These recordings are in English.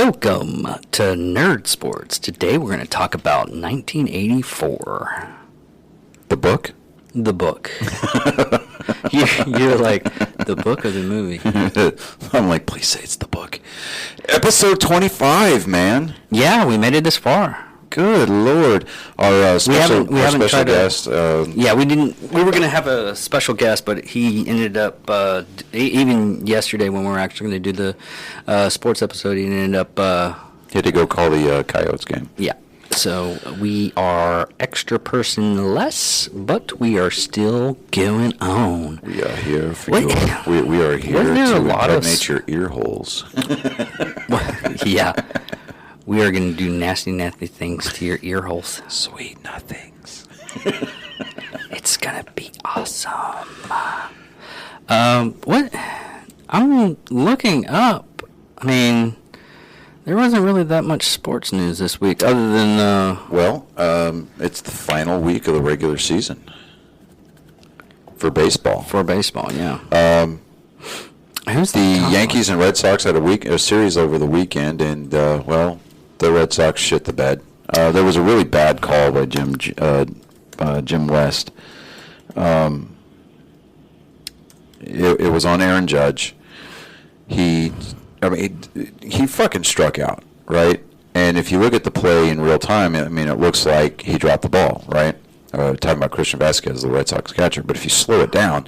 Welcome to Nerd Sports. Today we're going to talk about 1984. The book? The book. You're like, the book or the movie? I'm like, please say it's the book. Episode 25, man. Yeah, we made it this far. Good Lord. Our special guest. Yeah, we didn't. We were going to have a special guest, but he ended up, even yesterday when we were actually going to do the sports episode, he ended up... he had to go call the Coyotes game. Yeah. So we are extra person less, but we are still going on. We are here for we are here to impregnate your ear holes. Yeah. We are going to do nasty, nasty things to your ear holes. Sweet nothings. It's going to be awesome. What? I'm looking up. I mean, there wasn't really that much sports news this week other than... it's the final week of the regular season. For baseball. For baseball, yeah. Who's the Yankees and Red Sox had a series over the weekend, and, the Red Sox shit the bed. There was a really bad call by Jim West. It was on Aaron Judge. He fucking struck out, right? And if you look at the play in real time, I mean, it looks like he dropped the ball, right? Talking about Christian Vasquez, the Red Sox catcher. But if you slow it down,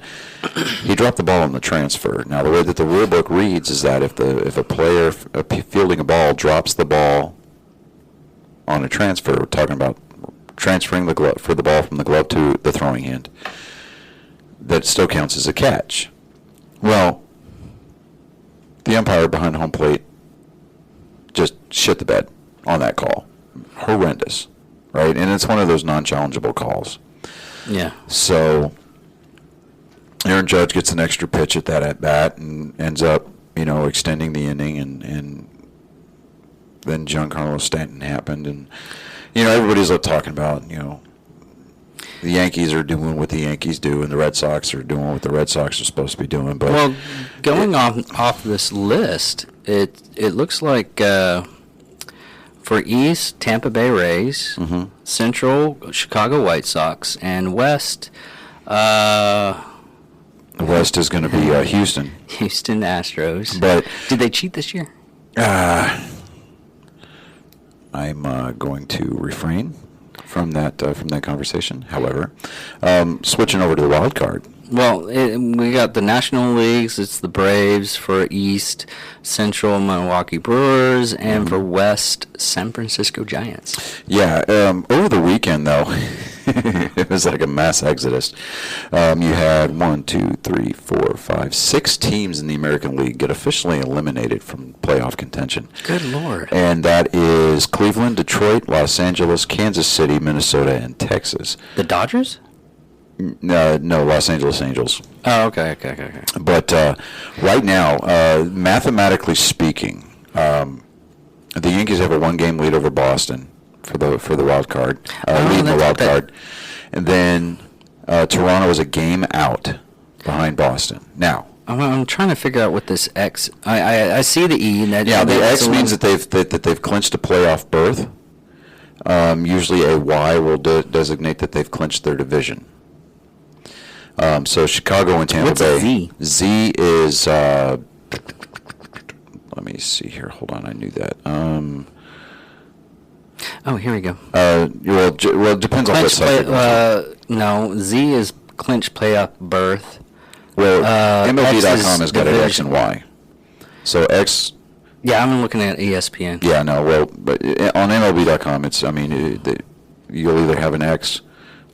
he dropped the ball on the transfer. Now, the way that the rule book reads is that if a player fielding a ball drops the ball on a transfer, we're talking about transferring the ball from the glove to the throwing hand, that still counts as a catch. Well, the umpire behind home plate just shit the bed on that call. Horrendous, right? And it's one of those non-challengeable calls. Yeah. So Aaron Judge gets an extra pitch at that at-bat and ends up, extending the inning, and then Giancarlo Stanton happened. And, everybody's talking about, the Yankees are doing what the Yankees do, and the Red Sox are doing what the Red Sox are supposed to be doing. But going off this list, it looks like for East, Tampa Bay Rays, mm-hmm. Central, Chicago White Sox, and West. West is going to be Houston. Houston Astros. But did they cheat this year? I'm going to refrain from that conversation. However, switching over to the wild card. Well, we got the National Leagues. It's the Braves for East, Central Milwaukee Brewers, and for West, San Francisco Giants. Yeah, over the weekend, though, it was like a mass exodus. You had 6 teams in the American League get officially eliminated from playoff contention. Good Lord. And that is Cleveland, Detroit, Los Angeles, Kansas City, Minnesota, and Texas. The Dodgers? No, Los Angeles Angels. Oh, okay. But right now, mathematically speaking, the Yankees have a 1-game lead over Boston for the wild card, leading the wild card, and then Toronto is a game out behind Boston. Now, I'm trying to figure out what this X. I see the E. And the X means that they've clinched a playoff berth. Usually, a Y will designate that they've clinched their division. So Chicago and Tampa Bay. What's Z? Z is, let me see here. Hold on, I knew that. Oh, here we go. Well, it depends on what side. No, Z is clinch playoff berth. Well, MLB.com has got an X and Y. So X. Yeah, I'm looking at ESPN. Yeah, no, well, but on MLB.com, you'll either have an X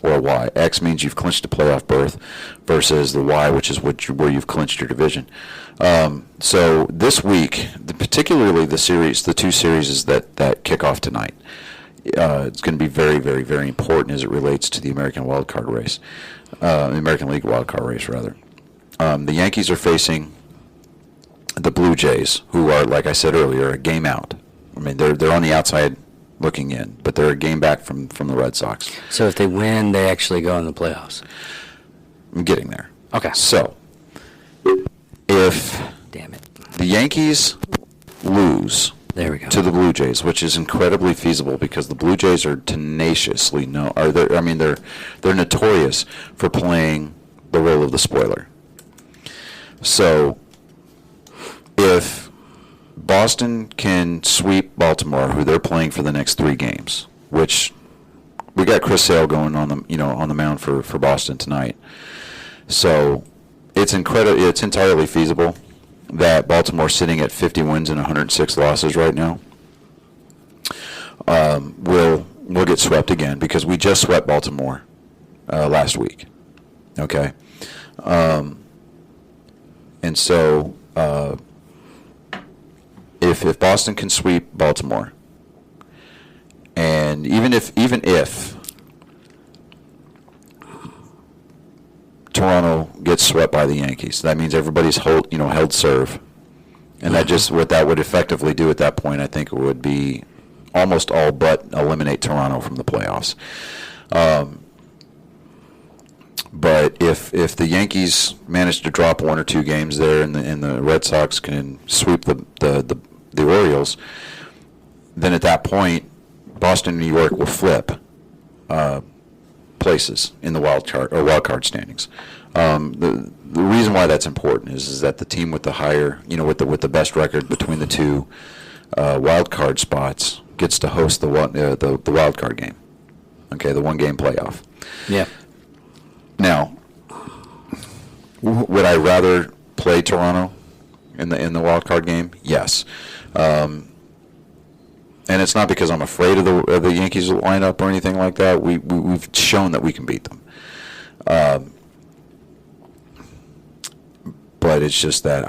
or a Y. X means you've clinched a playoff berth versus the Y, which is where you've clinched your division. So this week, particularly the two series that kick off tonight, it's going to be very, very, very important as it relates to the American wild card race, the American League wild card race, rather. The Yankees are facing the Blue Jays, who are, like I said earlier, a game out. I mean, they're on the outside looking in, but they're a game back from the Red Sox. So if they win, they actually go in the playoffs. I'm getting there. Okay. So if damn it, the Yankees lose There we go. to the Blue Jays, which is incredibly feasible because the Blue Jays are tenaciously they're notorious for playing the role of the spoiler. So if Boston can sweep Baltimore, who they're playing for the next 3 games, which we got Chris Sale going on the mound for Boston tonight. So it's entirely feasible that Baltimore, sitting at 50 wins and 106 losses right now, will get swept again because we just swept Baltimore last week. Okay, and so if Boston can sweep Baltimore, and even if Toronto gets swept by the Yankees, that means everybody's held serve, and that just what that would effectively do at that point, I think it would be almost all but eliminate Toronto from the playoffs. But if the Yankees manage to drop 1 or 2 games there, and the Red Sox can sweep the Orioles, then at that point, Boston and New York will flip places in the wild card standings. The reason why that's important is that the team with the higher, with the best record between the 2 wild card spots gets to host the wild card game. Okay, the 1-game playoff. Yeah. Now, would I rather play Toronto in the wild card game? Yes. And it's not because I'm afraid of the Yankees lineup or anything like that. We've shown that we can beat them. But it's just that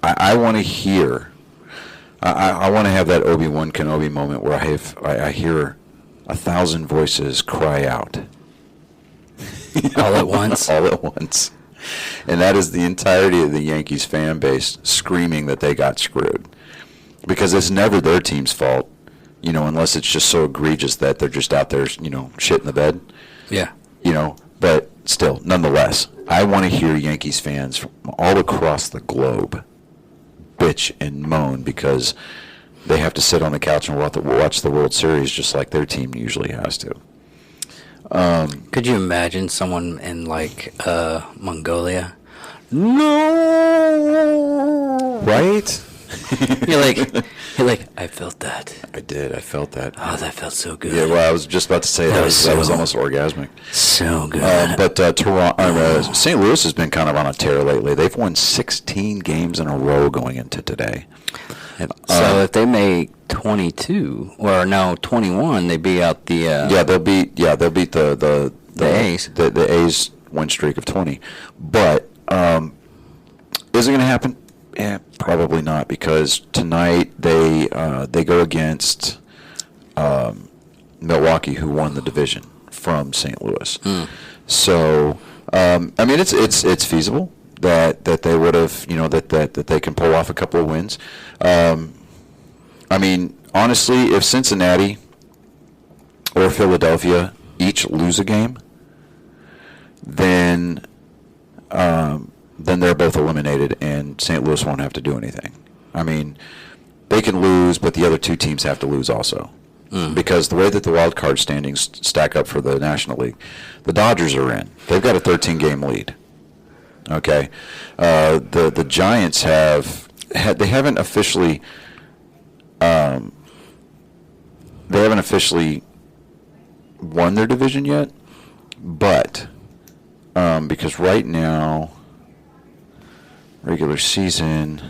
I want to hear. I want to have that Obi-Wan Kenobi moment where I hear 1,000 voices cry out. All at once? All at once. And that is the entirety of the Yankees fan base screaming that they got screwed. Because it's never their team's fault, unless it's just so egregious that they're just out there, shit in the bed. Yeah. But still, nonetheless, I want to hear Yankees fans from all across the globe bitch and moan because they have to sit on the couch and watch the World Series just like their team usually has to. Could you imagine someone in Mongolia? No. Right? You're like, I felt that. I did. I felt that. Oh, that felt so good. Yeah, well, I was just about to say that was almost orgasmic. So good. But Toronto, St. Louis has been kind of on a tear lately. They've won 16 games in a row going into today. So if they make 22 or no 21, they beat out the they'll beat the A's. The A's win streak of 20. But is it going to happen? Probably not, because tonight they go against Milwaukee, who won the division from St. Louis. So it's feasible that they would have that they can pull off a couple of wins. Honestly, if Cincinnati or Philadelphia each lose a game, then they're both eliminated, and St. Louis won't have to do anything. They can lose, but the other 2 teams have to lose also. Because the way that the wild card standings stack up for the National League, the Dodgers are in. They've got a 13-game lead. Okay, the Giants haven't officially won their division yet, but because right now, regular season,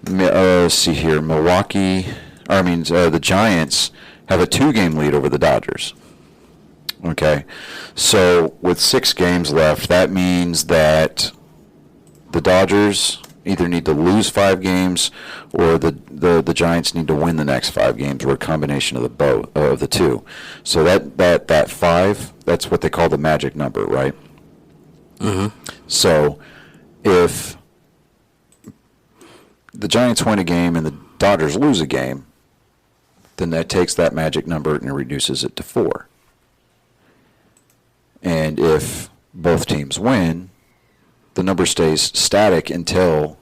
let's see here, the Giants have a 2-game lead over the Dodgers. Okay, so with 6 games left, that means that the Dodgers either need to lose 5 games or the Giants need to win the next 5 games, or a combination of the 2. So that 5, that's what they call the magic number, right? Mm-hmm. So if the Giants win a game and the Dodgers lose a game, then that takes that magic number and reduces it to 4. And if both teams win, the number stays static until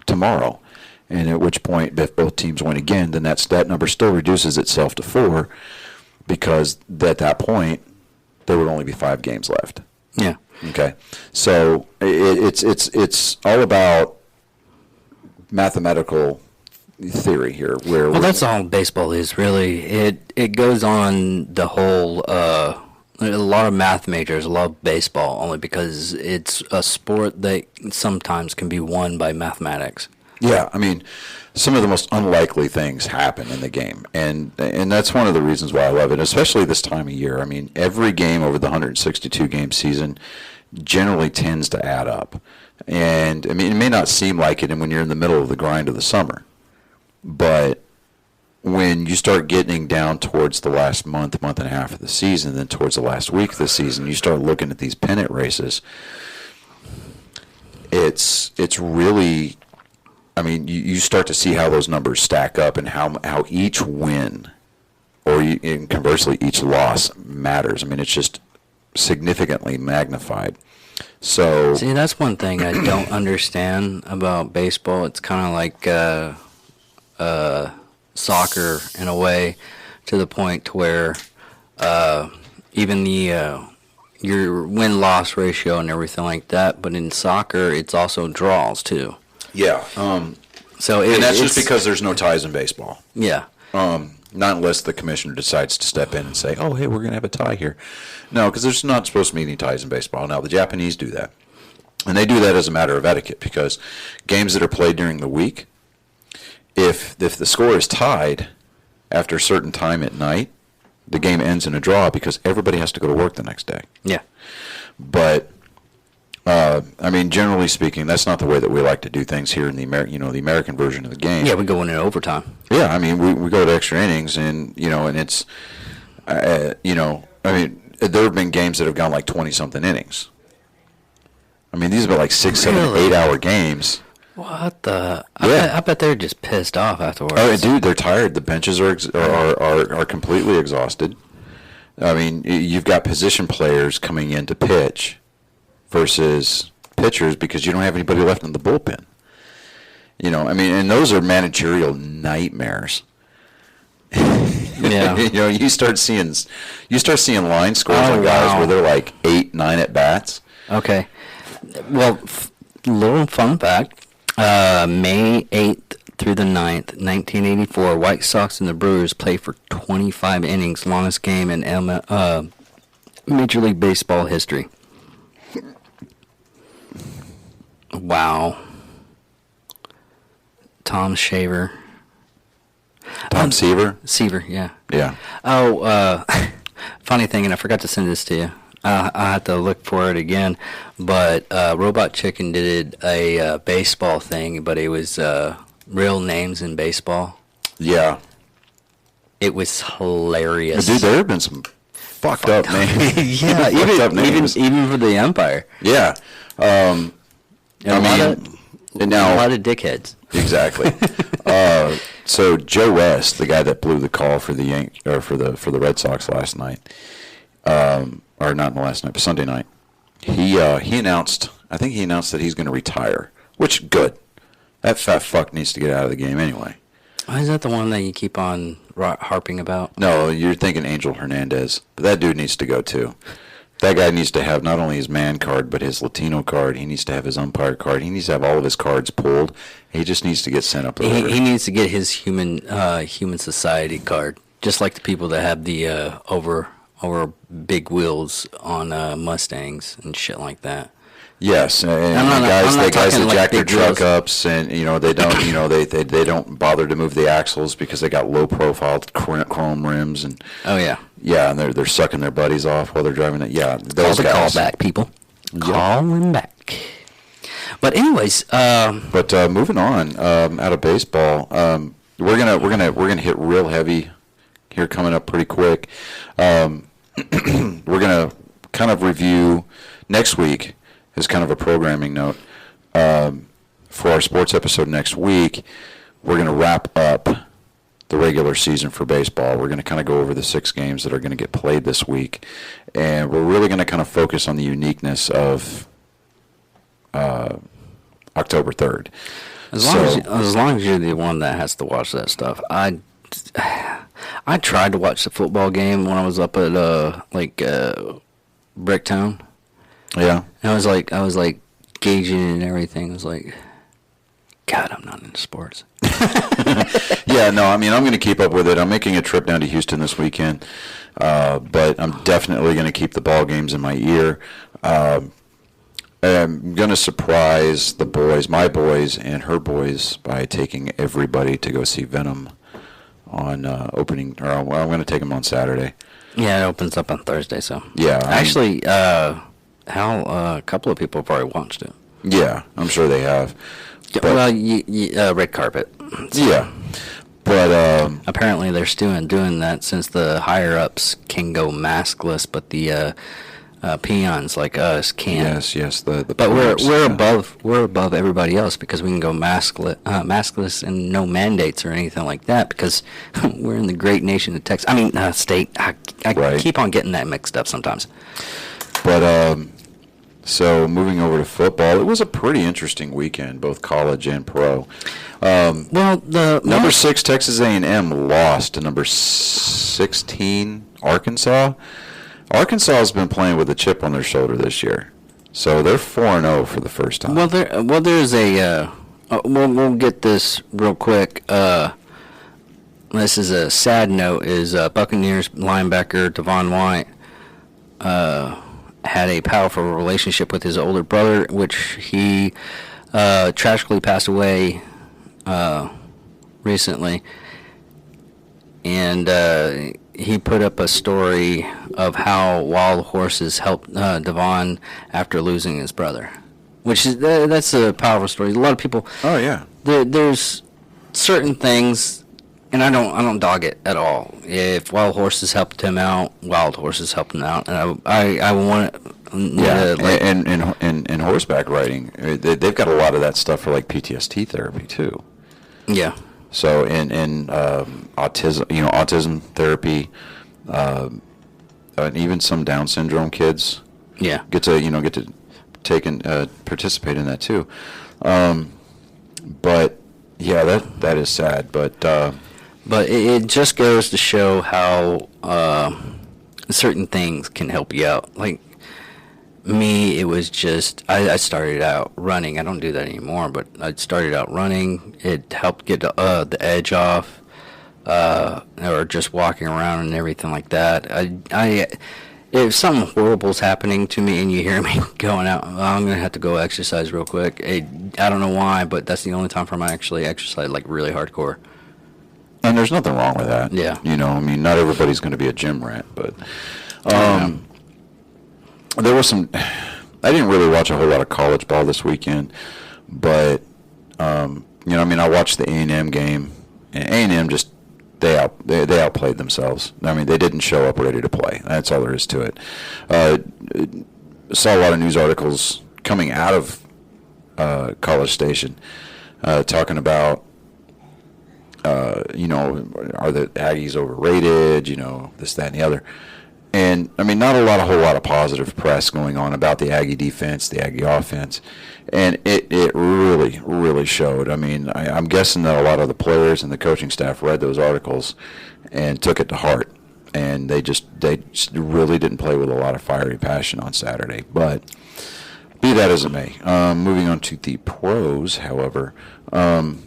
tomorrow. And at which point, if both teams win again, then that number still reduces itself to 4, because at that point there would only be 5 games left. Yeah. Okay. So it's all about mathematical theory here. Well, that's all baseball is, really. It goes on the whole. A lot of math majors love baseball only because it's a sport that sometimes can be won by mathematics. Yeah, I mean, some of the most unlikely things happen in the game, and that's one of the reasons why I love it, especially this time of year. I mean, every game over the 162-game season generally tends to add up. And, I mean, it may not seem like it when you're in the middle of the grind of the summer, but when you start getting down towards the last month and a half of the season, then towards the last week of the season, you start looking at these pennant races. It's really... I mean, you start to see how those numbers stack up and how each win, and conversely each loss, matters. I mean, it's just significantly magnified. So see, that's one thing I don't understand about baseball. It's kind of like soccer in a way, to the point to where even the your win-loss ratio and everything like that. But in soccer, it's also draws too. yeah, So and that's just because there's no ties in baseball. Yeah. Not unless the commissioner decides to step in and say, "Oh, hey, we're going to have a tie here." No, because there's not supposed to be any ties in baseball. Now, the Japanese do that, and they do that as a matter of etiquette, because games that are played during the week, if the score is tied after a certain time at night, the game ends in a draw because everybody has to go to work the next day. Yeah. But I mean, generally speaking, that's not the way that we like to do things here in the American version of the game. Yeah, we go into overtime. Yeah, I mean, we go to extra innings, and and it's, I mean, there have been games that have gone like 20-something innings. I mean, these have been like 6, 7, Really? 8-hour games. What the? Yeah. I bet they're just pissed off afterwards. Oh, dude, they're tired. The benches are completely exhausted. I mean, you've got position players coming in to pitch versus pitchers because you don't have anybody left in the bullpen. I mean, and those are managerial nightmares. Yeah. You start seeing line scores on guys where they're like 8, 9 at bats. Okay. Well, little fun fact. May 8th through the 9th, 1984, White Sox and the Brewers played for 25 innings, longest game in Major League Baseball history. Wow. Tom Seaver. Seaver, yeah. Yeah. Oh, funny thing, and I forgot to send this to you. I have to look for it again. But Robot Chicken did a baseball thing, but it was real names in baseball. Yeah. It was hilarious. Dude, there have been some fucked up names. Yeah, even for the Empire. Yeah. A lot of dickheads. Exactly. So Joe West, the guy that blew the call for the for the Red Sox last night, or not last night, but Sunday night, he announced. I think he announced that he's going to retire. Which good. That fat fuck needs to get out of the game anyway. Oh, is that the one that you keep on harping about? No, you're thinking Angel Hernandez, but that dude needs to go too. That guy needs to have not only his man card, but his Latino card. He needs to have his umpire card. He needs to have all of his cards pulled. He just needs to get sent up over. He needs to get his human society card, just like the people that have the over big wheels on Mustangs and shit like that. Yes, and the guys that jack their truck ups, and they don't they don't bother to move the axles because they got low profile chrome rims, and and they're sucking their buddies off while they're driving it. Yeah, those guys. Call back, people. Call them back. But anyways, moving on out of baseball, we're gonna hit real heavy here coming up pretty quick. We're gonna kind of review next week. As kind of a programming note, for our sports episode next week, we're going to wrap up the regular season for baseball. We're going to kind of go over the 6 games that are going to get played this week, and we're really going to kind of focus on the uniqueness of October 3rd. As long as you're the one that has to watch that stuff. I tried to watch the football game when I was up at Bricktown. Yeah. And I was like gauging and everything. I was like, God, I'm not into sports. Yeah, no, I mean, I'm going to keep up with it. I'm making a trip down to Houston this weekend, but I'm definitely going to keep the ball games in my ear. I'm going to surprise the boys, my boys and her boys, by taking everybody to go see Venom on I'm going to take them on Saturday. Yeah, it opens up on Thursday, so. Yeah. Actually, Hal, a couple of people have already watched it. Yeah, I'm sure they have. But, well, red carpet. So yeah. But apparently they're still doing that since the higher-ups can go maskless, but the peons like us can't. Yes. The but peons, we're above everybody else because we can go maskless and no mandates or anything like that because we're in the great nation of Texas. I mean, state. I Right. keep on getting that mixed up sometimes. But so moving over to football, it was a pretty interesting weekend, both college and pro. Well, the Number 6 Texas A&M lost to number 16 Arkansas. Arkansas has been playing with a chip on their shoulder this year, so they're 4-0 for the first time. There's a. We'll get this real quick. This is a sad note. Is Buccaneers linebacker Devon White had a powerful relationship with his older brother, which he tragically passed away recently, and he put up a story of how wild horses helped Devon after losing his brother, which is that's a powerful story. A lot of people. Oh yeah. There's certain things, and I don't dog it at all. If wild horses helped him out, wild horses helped him out, and I want it. Yeah, and horseback riding, they've got a lot of that stuff for like PTSD therapy too. Yeah. So and autism therapy, and even some Down syndrome kids. Yeah. Get to take and participate in that too. But yeah, that is sad. But it just goes to show how certain things can help you out. Like me, it was just I started out running. I don't do that anymore, but I started out running. It helped get the edge off, or just walking around and everything like that. If something horrible's happening to me and you hear me going out, I'm gonna have to go exercise real quick. I don't know why, but that's the only time for I actually exercise like really hardcore. And there's nothing wrong with that. Yeah. I mean, not everybody's going to be a gym rat, but there was some. I didn't really watch a whole lot of college ball this weekend, but I mean, I watched the A&M game, and A&M just they outplayed themselves. I mean, they didn't show up ready to play. That's all there is to it. Saw a lot of news articles coming out of College Station talking about. Are the Aggies overrated? This, that, and the other. And, I mean, not a whole lot of positive press going on about the Aggie defense, the Aggie offense. And it really, really showed. I mean, I'm guessing that a lot of the players and the coaching staff read those articles and took it to heart. And they just really didn't play with a lot of fiery passion on Saturday. But be that as it may. Moving on to the pros, however. I'm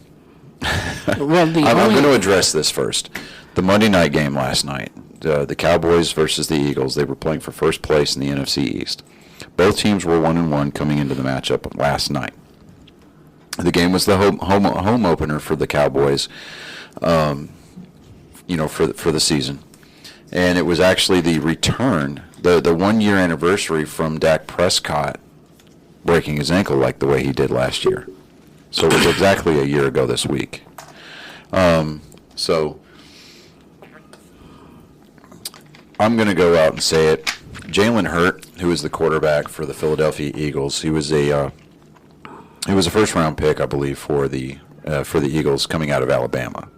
going to address this first. The Monday night game last night, the Cowboys versus the Eagles, they were playing for first place in the NFC East. Both teams were 1-1 coming into the matchup last night. The game was the home opener for the Cowboys, for the season. And it was actually the return, the 1-year anniversary from Dak Prescott breaking his ankle like the way he did last year. So it was exactly a year ago this week. So I'm going to go out and say it. Jalen Hurt, who is the quarterback for the Philadelphia Eagles, he was a first-round pick, I believe, for the Eagles coming out of Alabama.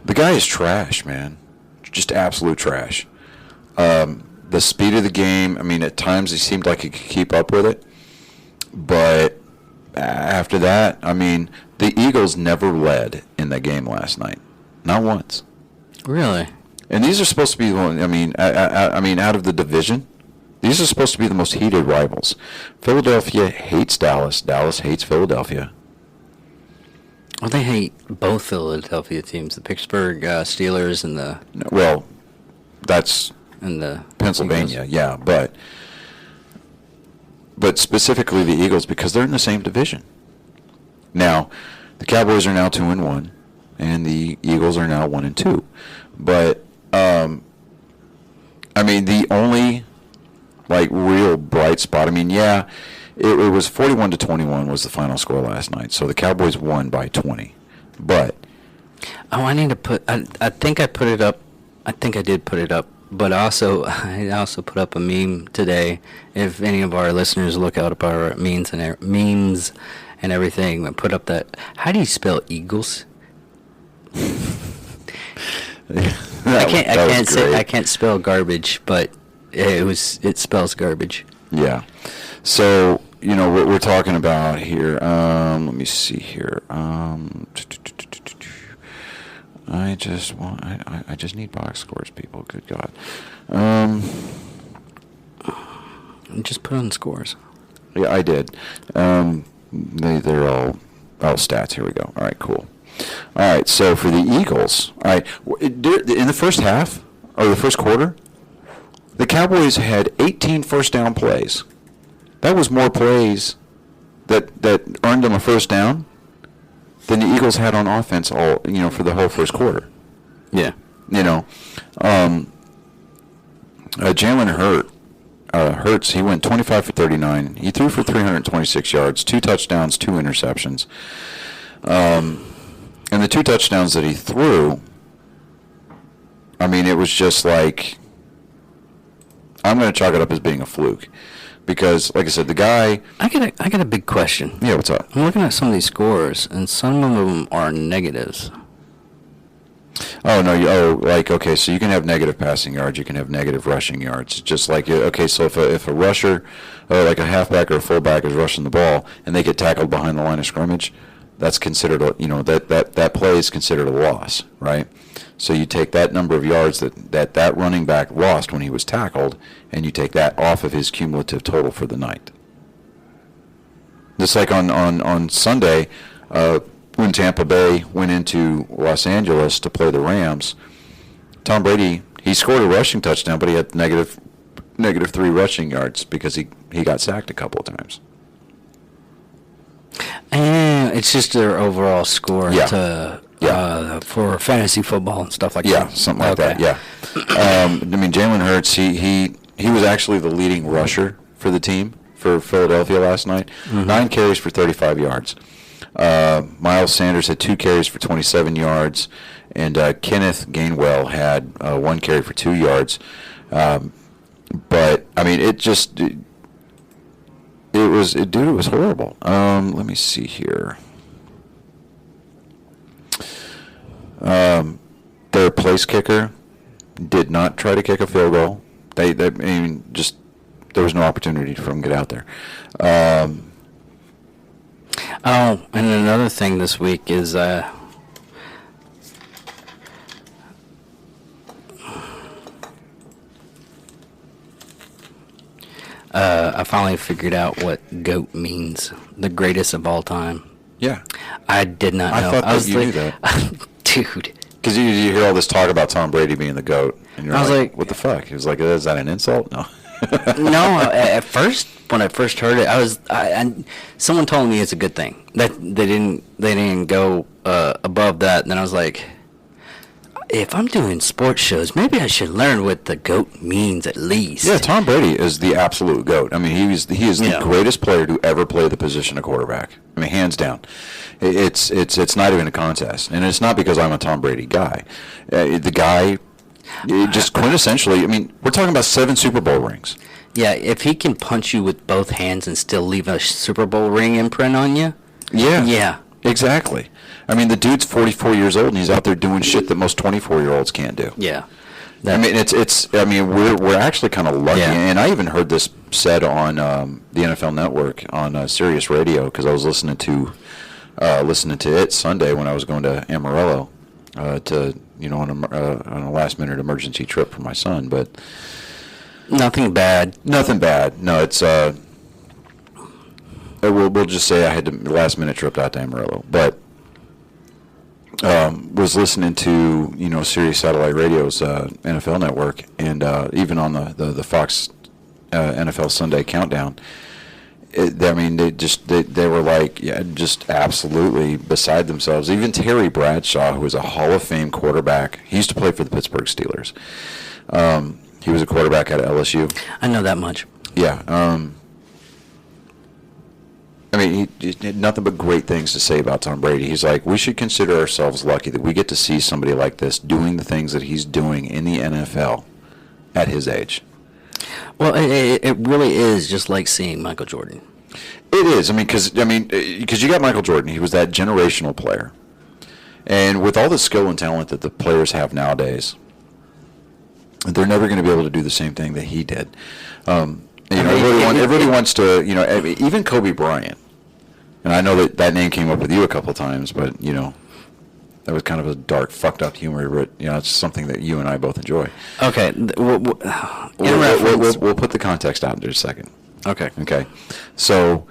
The guy is trash, man. Just absolute trash. The speed of the game, I mean, at times he seemed like he could keep up with it, but after that, I mean, the Eagles never led in that game last night, not once. Really? And these are supposed to be one. I mean, out of the division, these are supposed to be the most heated rivals. Philadelphia hates Dallas. Dallas hates Philadelphia. Well, they hate both Philadelphia teams, the Pittsburgh Steelers and the Well, that's Eagles. Pennsylvania, yeah, but specifically the Eagles because they're in the same division. Now, the Cowboys are now 2-1, and the Eagles are now 1-2. But I mean, the only like real bright spot. I mean, yeah, it was 41-21 was the final score last night. So the Cowboys won by 20. But I need to put. I think I put it up. I think I did put it up. But I also put up a meme today. If any of our listeners look out up our memes and everything, I put up that. How do you spell Eagles? I can't spell garbage, but it spells garbage. Yeah. So, you know, what we're talking about here, let me see here. I just need box scores, people. Good God. Just put on scores. Yeah, I did. They're all stats. Here we go. All right, cool. All right, so for the Eagles, all right, in the first half, or the first quarter, the Cowboys had 18 first down plays. That was more plays that earned them a first down than the Eagles had on offense for the whole first quarter. Yeah. Jalen Hurts, he went 25 for 39. He threw for 326 yards, 2 touchdowns, 2 interceptions. And the 2 touchdowns that he threw, I mean, it was just like, I'm going to chalk it up as being a fluke. Because, like I said, the guy... I got a big question. Yeah, what's up? I'm looking at some of these scores, and some of them are negatives. Oh, no, okay, so you can have negative passing yards, you can have negative rushing yards. Just like, okay, so if a rusher, like a halfback or a fullback is rushing the ball, and they get tackled behind the line of scrimmage, that's considered, that play is considered a loss, right? So you take that number of yards that running back lost when he was tackled, and you take that off of his cumulative total for the night. Just like on Sunday, when Tampa Bay went into Los Angeles to play the Rams, Tom Brady, he scored a rushing touchdown, but he had negative 3 rushing yards because he got sacked a couple of times. And it's just their overall score for fantasy football and stuff like that. Yeah, something like that. Yeah. I mean, Jalen Hurts, he was actually the leading rusher for the team for Philadelphia last night. Mm-hmm. 9 carries for 35 yards. Miles Sanders had 2 carries for 27 yards, and Kenneth Gainwell had 1 carry for 2 yards. But I mean, it was horrible. Let me see here. Their place kicker did not try to kick a field goal. There was no opportunity for him to get out there. And another thing this week is I finally figured out what GOAT means. The greatest of all time. Yeah. I did not know. I thought that you knew that. Dude. Because you hear all this talk about Tom Brady being the GOAT, and you're like, what the fuck? He was like, is that an insult? No. No, at first, when I first heard it, someone told me it's a good thing that they didn't go above that. And then I was like, if I'm doing sports shows, maybe I should learn what the GOAT means at least. Yeah, Tom Brady is the absolute GOAT. I mean, he is the greatest player to ever play the position of quarterback. I mean, hands down. It's not even a contest, and it's not because I'm a Tom Brady guy. The guy, just quintessentially. I mean, we're talking about 7 Super Bowl rings. Yeah, if he can punch you with both hands and still leave a Super Bowl ring imprint on you. Yeah. Exactly. I mean, the dude's 44 years old, and he's out there doing shit that most 24-year-olds can't do. Yeah. I mean, it's. I mean, we're actually kind of lucky, Yeah. and I even heard this said on the NFL Network on Sirius Radio because I was listening to it Sunday when I was going to Amarillo to on a last minute emergency trip for my son, but Nothing bad. nothing bad. No, it's we'll just say I had the last minute trip out to Amarillo, but was listening to Sirius Satellite Radio's NFL Network, and even on the Fox NFL Sunday Countdown. They were like just absolutely beside themselves. Even Terry Bradshaw, who was a Hall of Fame quarterback, he used to play for the Pittsburgh Steelers. He was a quarterback at LSU. I know that much. Yeah. I mean, he had nothing but great things to say about Tom Brady. He's like, we should consider ourselves lucky that we get to see somebody like this doing the things that he's doing in the NFL at his age. Well, it really is just like seeing Michael Jordan. It is. I mean, because you got Michael Jordan. He was that generational player. And with all the skill and talent that the players have nowadays, they're never going to be able to do the same thing that he did. Everybody wants to, even Kobe Bryant. And I know that name came up with you a couple of times, but, that was kind of a dark, fucked up humor, but, it's something that you and I both enjoy. Okay. We'll put the context out in just a second. Okay. Okay. So,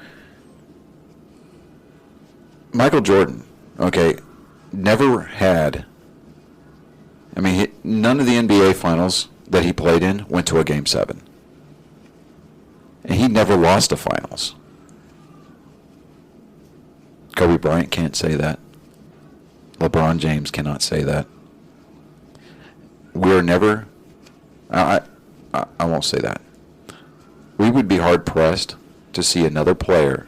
Michael Jordan, never had, none of the NBA finals that he played in went to a Game 7. And he never lost a finals. Kobe Bryant can't say that. LeBron James cannot say that. We're never, I won't say that. We would be hard pressed to see another player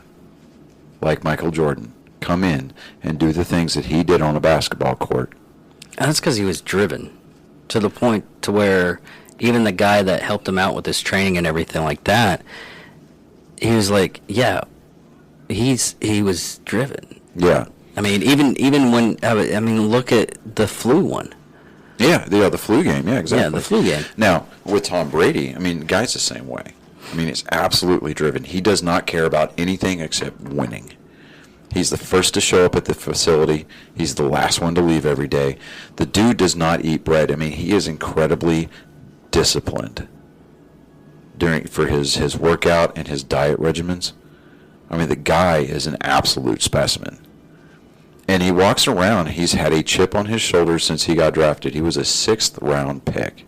like Michael Jordan come in and do the things that he did on a basketball court. And that's because he was driven to the point to where even the guy that helped him out with his training and everything like that, he was like, yeah, he was driven. Yeah. I mean, even when, look at the flu one. Yeah, the flu game. Yeah, exactly. Yeah, the flu game. Now, with Tom Brady, the guy's the same way. It's absolutely driven. He does not care about anything except winning. He's the first to show up at the facility. He's the last one to leave every day. The dude does not eat bread. He is incredibly disciplined for his workout and his diet regimens. The guy is an absolute specimen. And he walks around. He's had a chip on his shoulder since he got drafted. He was a 6th round pick.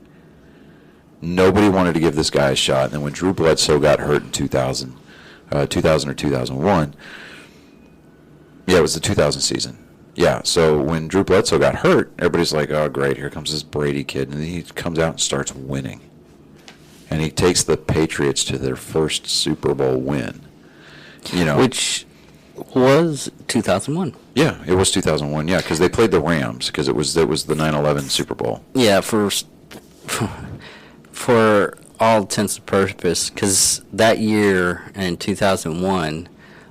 Nobody wanted to give this guy a shot. And then when Drew Bledsoe got hurt in 2000 or 2001, yeah, it was the 2000 season. Yeah, so when Drew Bledsoe got hurt, everybody's like, oh, great, here comes this Brady kid. And then he comes out and starts winning. And he takes the Patriots to their first Super Bowl win. Which was 2001. Yeah, it was 2001. Yeah, because they played the Rams because it was the 9/11 Super Bowl. Yeah, for all intents and purposes, because that year in 2001,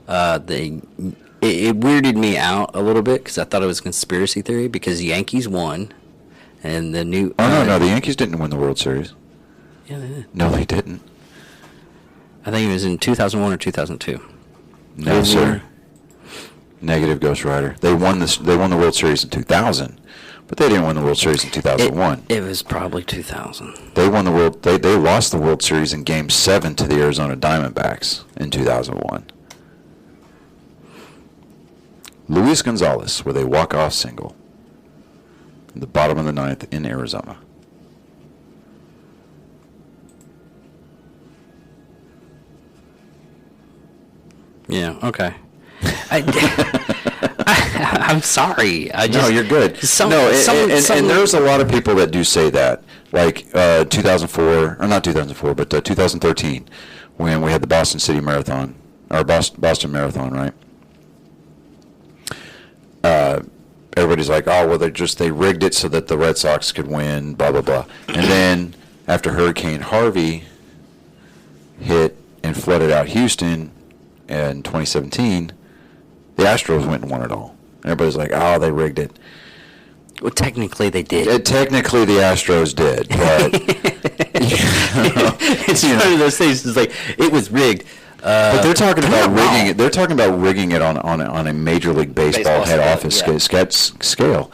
it weirded me out a little bit because I thought it was a conspiracy theory because the Yankees won, and the new. No, the Yankees didn't win the World Series. Yeah, they did. No, they didn't. I think it was in 2001 or 2002. No, sir. Negative, Ghost Rider. They won the World Series in 2000, but they didn't win the World Series in 2001. It was probably 2000. They won the World. They lost the World Series in Game 7 to the Arizona Diamondbacks in 2001. Luis Gonzalez with a walk-off single in the bottom of the 9th in Arizona. Yeah. Okay. I'm sorry. No, you're good. And there's a lot of people that do say that, like 2004, or not 2004, but 2013, when we had the Boston City Marathon, or Boston Marathon, right? Everybody's like, oh, well, they rigged it so that the Red Sox could win, blah, blah, blah. And then after Hurricane Harvey hit and flooded out Houston in 2017, the Astros went and won it all. Everybody's like, oh, they rigged it. Well, technically they did. Technically, the Astros did, but It's one of those things. It's like it was rigged. but they're talking they're about not wrong. rigging it. They're talking about rigging it on a Major League Baseball head scale, office yeah. scale.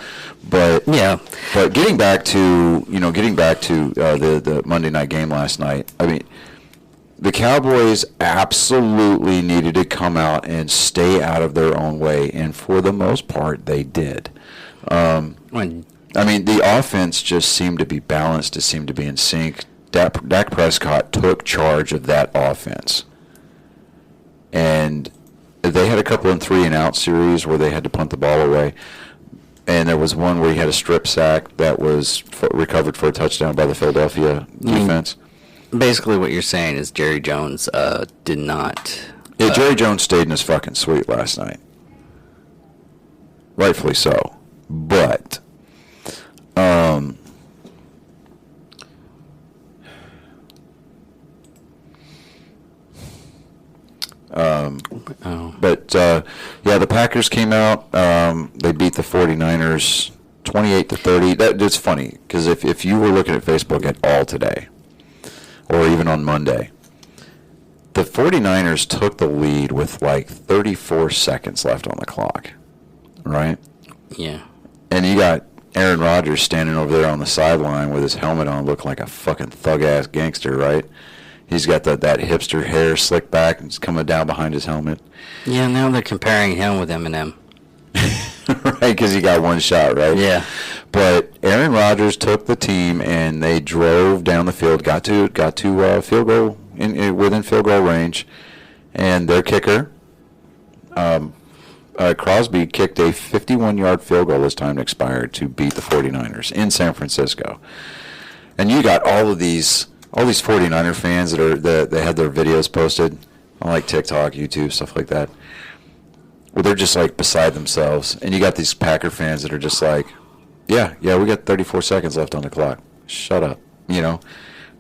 But Yeah. But getting back to the Monday night game last night. I mean, the Cowboys absolutely needed to come out and stay out of their own way, and for the most part, they did. When I mean, the offense just seemed to be balanced. It seemed to be in sync. Dak Prescott took charge of that offense. And they had a couple of 3-and-out series where they had to punt the ball away. And there was one where he had a strip sack that was recovered for a touchdown by the Philadelphia defense. basically what you're saying is Jerry Jones did not. Yeah, Jerry Jones stayed in his fucking suite last night. Rightfully so. But, yeah, the Packers came out. They beat the 49ers 28-30. That's funny because if you were looking at Facebook at all today, or even on Monday, the 49ers took the lead with like 34 seconds left on the clock, right? Yeah. And you got Aaron Rodgers standing over there on the sideline with his helmet on, looking like a fucking thug-ass gangster, right? He's got that hipster hair slicked back and it's coming down behind his helmet. Yeah, now they're comparing him with Eminem. Right, because he got one shot, right? Yeah. But Aaron Rodgers took the team and they drove down the field, got to field goal within field goal range, and their kicker, Crosby, kicked a 51-yard field goal as time expired to beat the 49ers in San Francisco. And you got all these 49er fans that had their videos posted on like TikTok, YouTube, stuff like that. Well, they're just like beside themselves, and you got these Packer fans that are just like, yeah, we got 34 seconds left on the clock. Shut up,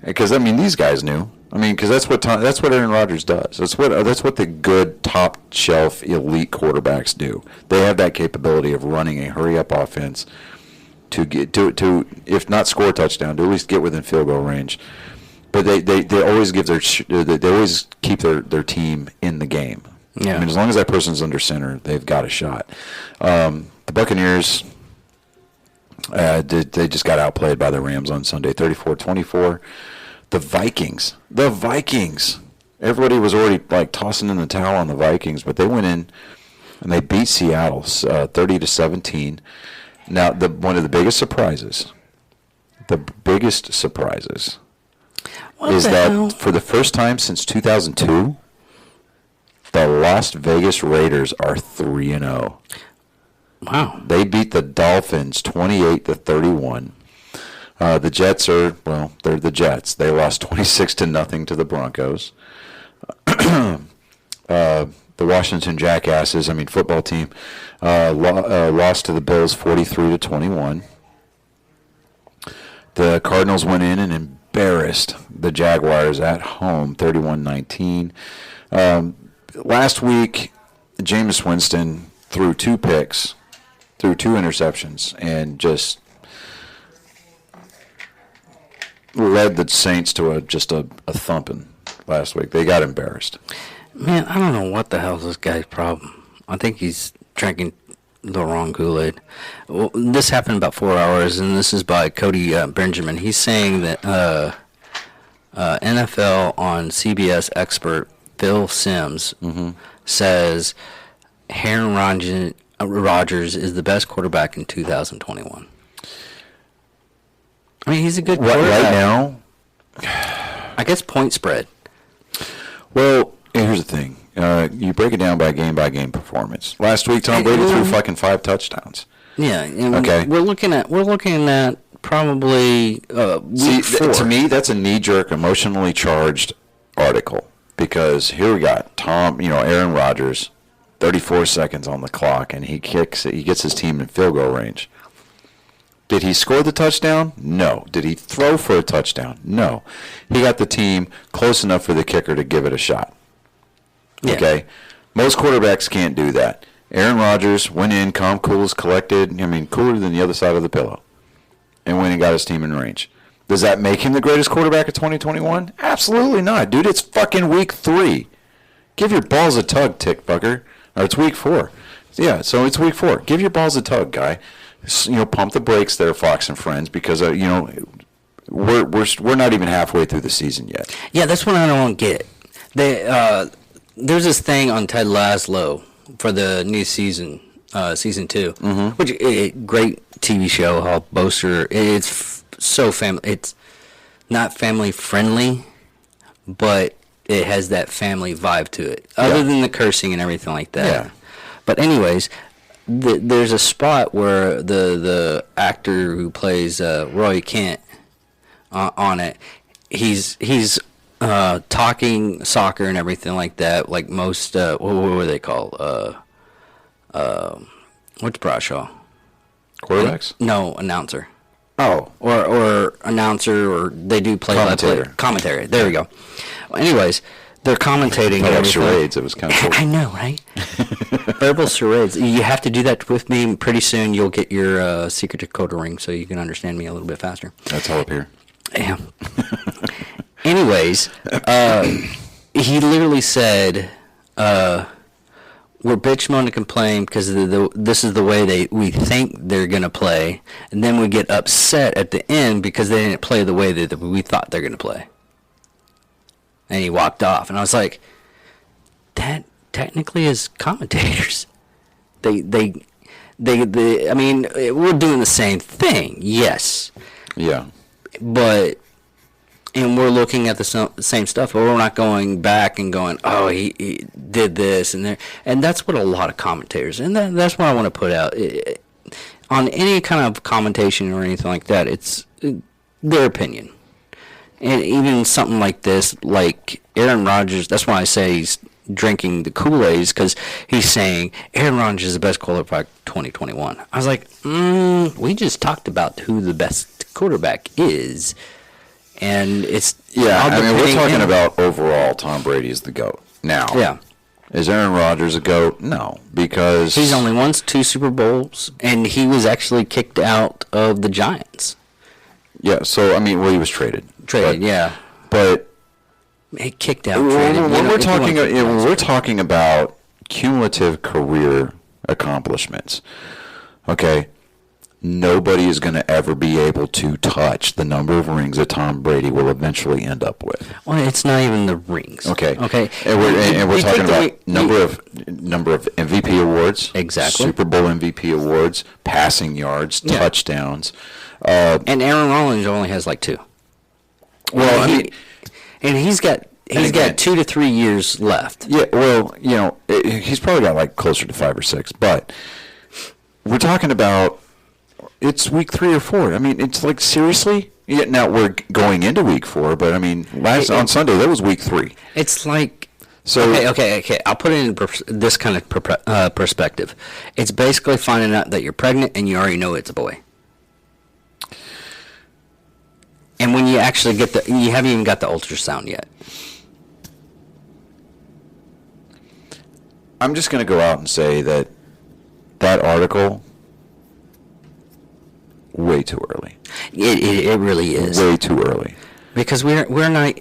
because I mean these guys knew. I mean, because that's what Aaron Rodgers does. That's what the good top shelf elite quarterbacks do. They have that capability of running a hurry up offense to get to if not score a touchdown, to at least get within field goal range. But they always give they always keep their team in the game. Yeah. I mean, as long as that person's under center, they've got a shot. The Buccaneers, they just got outplayed by the Rams on Sunday, 34-24. The Vikings. Everybody was already like tossing in the towel on the Vikings, but they went in and they beat Seattle 30-17. Now, one of the biggest surprises is that for the first time since 2002, the Las Vegas Raiders are 3-0. Wow. They beat the Dolphins 28-31. The Jets they're the Jets. They lost 26-0 to the Broncos. The Washington Jackasses, football team, lost to the Bills 43-21. The Cardinals went in and embarrassed the Jaguars at home 31-19. Last week, Jameis Winston threw 2 picks, threw 2 interceptions, and just led the Saints to a thumping last week. They got embarrassed. Man, I don't know what the hell's this guy's problem. I think he's drinking the wrong Kool-Aid. Well, this happened about 4 hours, and this is by Cody Benjamin. He's saying that NFL on CBS expert Phil Simms says Aaron Rodgers is the best quarterback in 2021. I mean, he's a good quarterback. Right now, I guess point spread. well, here's the thing. You break it down by game performance. Last week, Tom Brady threw fucking 5 touchdowns. Yeah. And Okay. We're looking at probably week 4. To me, that's a knee-jerk, emotionally charged article because here we got Aaron Rodgers, 34 seconds on the clock, and he gets his team in field goal range. Did he score the touchdown? No. Did he throw for a touchdown? No. He got the team close enough for the kicker to give it a shot. Yeah. Okay? Most quarterbacks can't do that. Aaron Rodgers went in, calm, cool, collected. I mean, cooler than the other side of the pillow, and went and got his team in range. Does that make him the greatest quarterback of 2021? Absolutely not, dude. It's fucking week 3. Give your balls a tug, tick fucker. Or it's week 4. Yeah, so it's week 4. Give your balls a tug, guy. Pump the brakes there, Fox and friends, because we're not even halfway through the season yet. Yeah, that's what I don't get. There's this thing on Ted Lasso for the new season, season 2, which great TV show. How Boaster, it's so family. It's not family friendly, but it has that family vibe to it. Other than the cursing and everything like that. Yeah. But anyways, there's a spot where the actor who plays Roy Kent on it, he's talking soccer and everything like that, like most what were they called? What's Bradshaw? Quarterbacks? No, announcer. Oh. Or announcer, or they do play-by-play. Commentary. There we go. Well, anyways, they're commentating. I like charades. It was kind of cool. I know, right? Verbal charades. You have to do that with me, and pretty soon you'll get your secret decoder ring so you can understand me a little bit faster. That's all up here. Yeah. Anyways, he literally said, we're bitch moan to complain because this is the way we think they're going to play, and then we get upset at the end because they didn't play the way that we thought they're going to play. And he walked off, and I was like, that technically is commentators. They I mean, we're doing the same thing, yes. Yeah. But, and we're looking at the same stuff, but we're not going back and going, oh, he did this and there. And that's what a lot of commentators, and that's what I want to put out. On any kind of commentation or anything like that, it's their opinion. And even something like this, like Aaron Rodgers, that's why I say he's drinking the Kool-Aid, because he's saying Aaron Rodgers is the best quarterback 2021. I was like, we just talked about who the best quarterback is. And it's... Yeah, I mean, we're talking about overall Tom Brady is the GOAT. Now, yeah. Is Aaron Rodgers a GOAT? No, because... He's only won 2 Super Bowls, and he was actually kicked out of the Giants. Yeah, so, I mean, well, he was traded. Yeah. But... He kicked out, traded. When we're talking about cumulative career accomplishments, okay, nobody is going to ever be able to touch the number of rings that Tom Brady will eventually end up with. Well, it's not even the rings. Okay. Okay. And we're talking about number of MVP awards. Exactly. Super Bowl MVP awards, passing yards, touchdowns. And Aaron Rodgers only has like 2. Well, he's got 2 to 3 years left. Yeah, well, he's probably got like closer to 5 or 6, but we're talking about it's week 3 or 4. I mean, it's like, seriously? Yeah, now we're going into week 4, but I mean, on Sunday that was week 3. It's like, so okay. I'll put it in this kind of perspective. It's basically finding out that you're pregnant and you already know it's a boy. And when you actually you haven't even got the ultrasound yet. I'm just going to go out and say that article, way too early. It really is. Way too early. Because we're only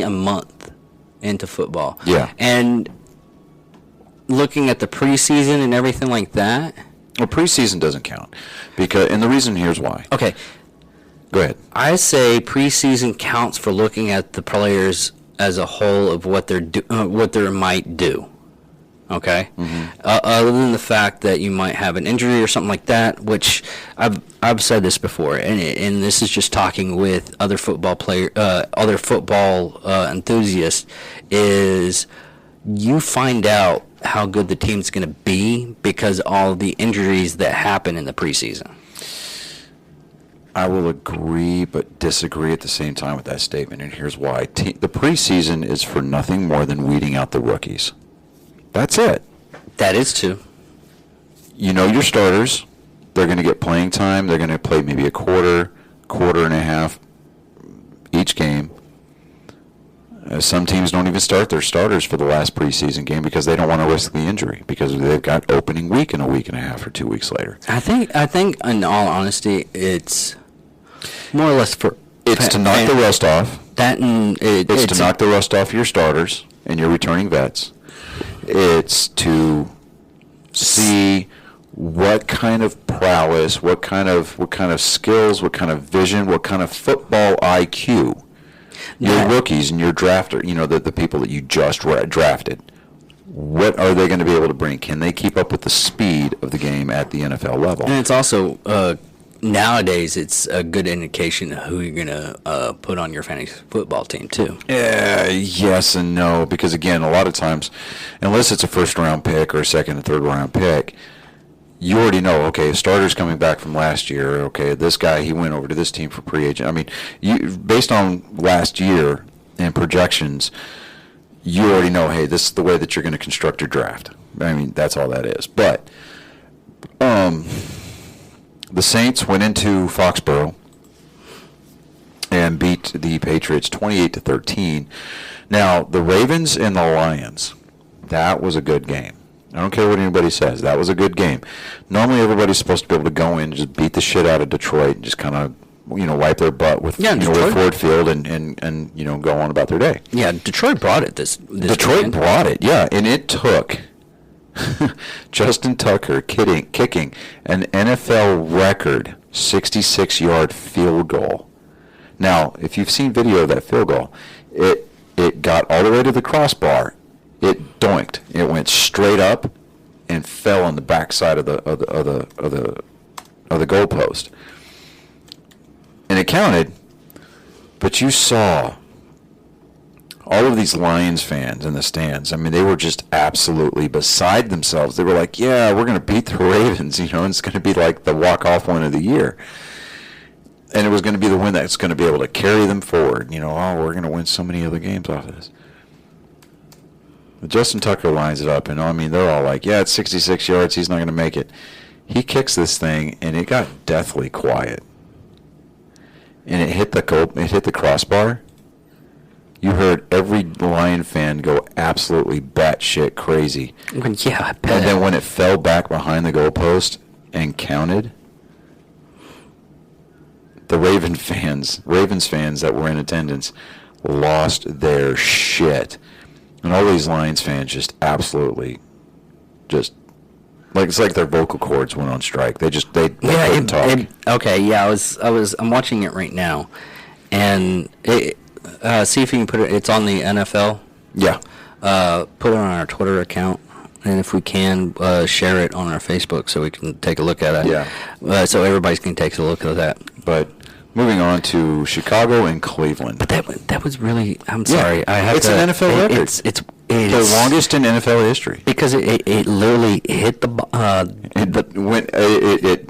a month into football. Yeah. And looking at the preseason and everything like that. Well, preseason doesn't count, and the reason here's why. Okay. Go ahead. I say preseason counts for looking at the players as a whole of what they might do. Okay. Mm-hmm. Other than the fact that you might have an injury or something like that, which I've said this before, and this is just talking with other football enthusiasts, is you find out how good the team's going to be because all the injuries that happen in the preseason. I will agree but disagree at the same time with that statement, and here's why. The preseason is for nothing more than weeding out the rookies. That's it. That is too. You know your starters. They're going to get playing time. They're going to play maybe a quarter and a half each game. Some teams don't even start their starters for the last preseason game because they don't want to risk the injury because they've got opening week in a week and a half or 2 weeks later. I think, in all honesty, it's more or less for... It's to knock the rust off. That and It's to knock the rust off your starters and your returning vets. It's to see what kind of prowess, what kind of skills, what kind of vision, what kind of football IQ your rookies and your drafter, the people that you just drafted, what are they going to be able to bring? Can they keep up with the speed of the game at the NFL level? And it's also, nowadays, it's a good indication of who you're going to put on your fantasy football team, too. Yes and no, because, again, a lot of times, unless it's a first-round pick or a second and third-round pick, you already know, okay, a starter's coming back from last year. Okay, this guy, he went over to this team for pre-agent. I mean, based on last year and projections, you already know, hey, this is the way that you're going to construct your draft. I mean, that's all that is. But the Saints went into Foxborough and beat the Patriots 28-13. Now, the Ravens and the Lions, that was a good game. I don't care what anybody says. That was a good game. Normally, everybody's supposed to be able to go in and just beat the shit out of Detroit and just kind of, wipe their butt with, with Ford Field and go on about their day. Yeah, Detroit brought it this Detroit weekend. brought it, yeah. And it took Justin Tucker kicking an NFL record 66-yard field goal. Now, if you've seen video of that field goal, it got all the way to the crossbar. It doinked. It went straight up and fell on the backside of the goalpost. And it counted, but you saw all of these Lions fans in the stands. I mean, they were just absolutely beside themselves. They were like, "Yeah, we're going to beat the Ravens, and it's going to be like the walk-off win of the year." And it was going to be the win that's going to be able to carry them forward. We're going to win so many other games off of this. But Justin Tucker lines it up, and they're all like, yeah, it's 66 yards, he's not going to make it. He kicks this thing, and it got deathly quiet. And it hit the crossbar. You heard every Lion fan go absolutely batshit crazy. Yeah, I bet. And then when it fell back behind the goalpost and counted, the Ravens fans that were in attendance lost their shit. And all these Lions fans just absolutely it's like their vocal cords went on strike. They couldn't talk. I'm watching it right now, and see if you can put it. It's on the NFL. Yeah. Put it on our Twitter account, and if we can, share it on our Facebook so we can take a look at it. Yeah. So everybody can take a look at that. But moving on to Chicago and Cleveland. But that was really. I'm sorry. It's an NFL record. It's the longest in NFL history because it literally hit the.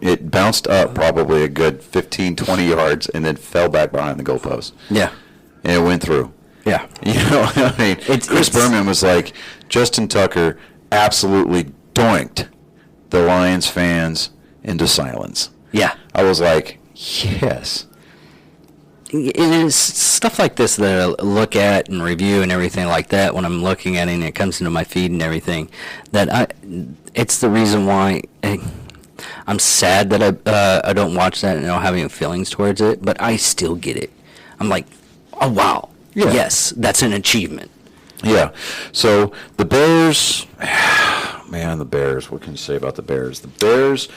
It bounced up probably a good 15, 20 yards and then fell back behind the goalpost. Yeah. And it went through. Yeah. Chris Berman was like, Justin Tucker absolutely doinked the Lions fans into silence. Yeah. I was like, yes. It is stuff like this that I look at and review and everything like that when I'm looking at it and it comes into my feed and everything. It's the reason why I'm sad that I don't watch that and I don't have any feelings towards it, but I still get it. I'm like, oh wow, yeah. Yes, that's an achievement. Yeah. So the Bears, man, the Bears. What can you say about the Bears? The Bears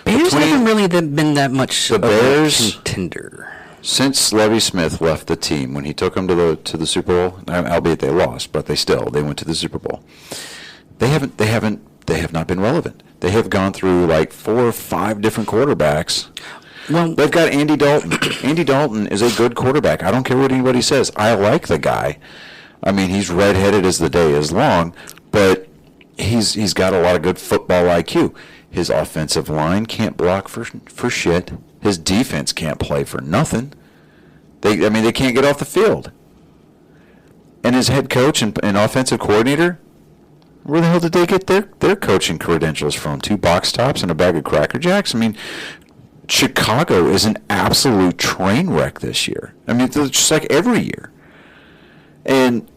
haven't really been that much of a contender. Since Lovie Smith left the team when he took them to the Super Bowl, albeit they lost, but they went to the Super Bowl. They have not been relevant. They have gone through like 4 or 5 different quarterbacks. Well, they've got Andy Dalton. Andy Dalton is a good quarterback. I don't care what anybody says. I like the guy. I mean, he's redheaded as the day is long, but he's got a lot of good football IQ. His offensive line can't block for shit. His defense can't play for nothing. They can't get off the field. And his head coach and offensive coordinator, where the hell did they get their coaching credentials from? 2 box tops and a bag of Cracker Jacks? I mean, Chicago is an absolute train wreck this year. I mean, it's just like every year. And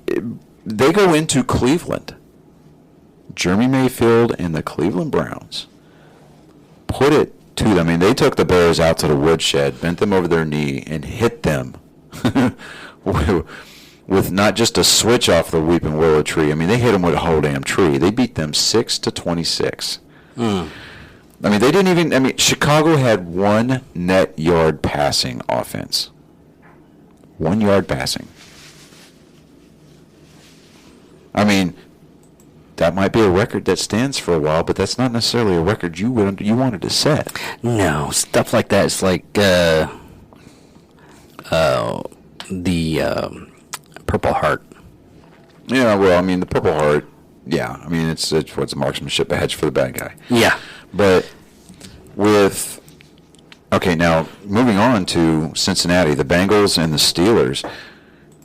they go into Cleveland. Jeremy Mayfield and the Cleveland Browns put it to them. I mean, they took the Bears out to the woodshed, bent them over their knee, and hit them with not just a switch off the weeping willow tree. I mean, they hit them with a whole damn tree. They beat them 6-26. I mean, they didn't even. I mean, Chicago had 1 net yard passing offense. 1 yard passing. I mean, that might be a record that stands for a while, but that's not necessarily a record you wanted to set. No, stuff like that is like the Purple Heart. Yeah, well, I mean, the Purple Heart, yeah. I mean, it's what's marksmanship, a hedge for the bad guy. Yeah. But okay, now moving on to Cincinnati, the Bengals and the Steelers.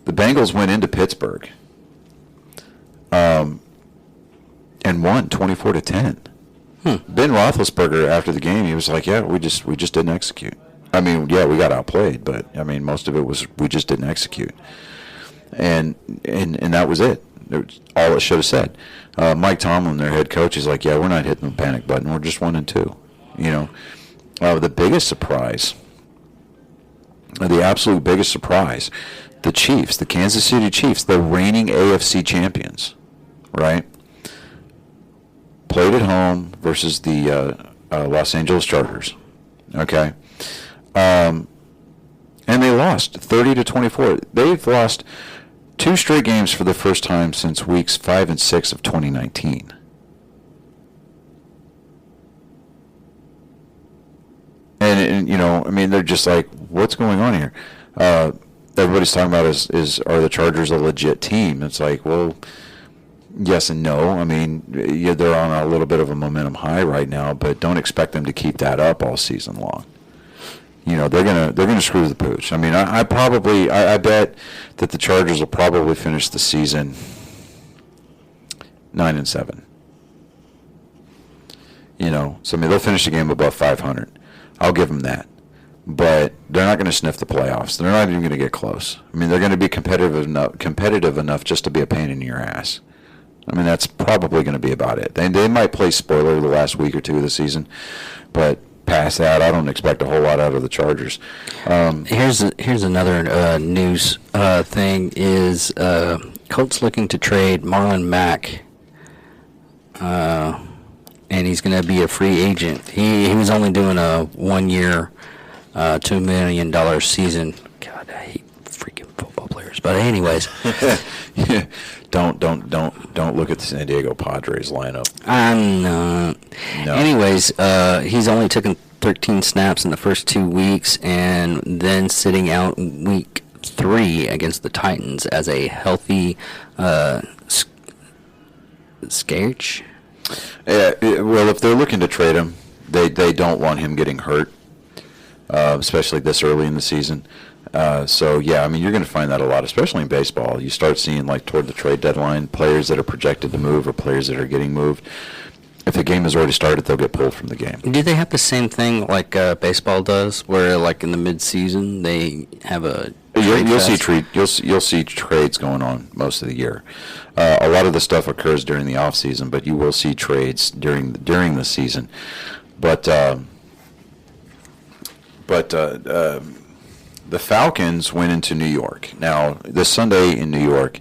The Bengals went into Pittsburgh and won 24-10. Ben Roethlisberger, after the game, he was like, "Yeah, we just didn't execute. I mean, yeah, we got outplayed, but I mean, most of it was we just didn't execute." And that was it. It was all it should have said. Mike Tomlin, their head coach, is like, "Yeah, we're not hitting the panic button. We're just 1-2." You know, the biggest surprise, the absolute biggest surprise, the Chiefs, the Kansas City Chiefs, the reigning AFC champions, right? Played at home versus the Los Angeles Chargers. Okay, and they lost 30-24. They've lost 2 straight games for the first time since weeks 5 and 6 of 2019. And you know, I mean, they're just like, what's going on here? Everybody's talking about are the Chargers a legit team? It's like, well, yes and no. I mean, yeah, they're on a little bit of a momentum high right now, but don't expect them to keep that up all season long. You know, they're gonna screw the pooch. I mean, I bet that the Chargers will probably finish the season 9-7. You know, so I mean, they'll finish the game above 500. I'll give them that. But they're not going to sniff the playoffs. They're not even going to get close. I mean, they're going to be competitive enough just to be a pain in your ass. I mean, that's probably going to be about it. They might play spoiler the last week or 2 of the season, but past that, I don't expect a whole lot out of the Chargers. Here's another news thing is Colts looking to trade Marlon Mack, and he's going to be a free agent. He was only doing a 1-year, $2 million season. God, I hate freaking football players. But anyways, yeah. Don't look at the San Diego Padres lineup. I'm not. No. Anyways, he's only taken 13 snaps in the first 2 weeks, and then sitting out week 3 against the Titans as a healthy Scage. Yeah, well, if they're looking to trade him, they don't want him getting hurt, especially this early in the season. So, yeah, I mean, you're going to find that a lot, especially in baseball. You start seeing, like, toward the trade deadline, players that are projected to move or players that are getting moved. If the game has already started, they'll get pulled from the game. Do they have the same thing like baseball does, where, like, in the mid-season they have a You'll see trades going on most of the year. A lot of the stuff occurs during the off season, but you will see trades during the season. But the Falcons went into New York. Now, this Sunday in New York,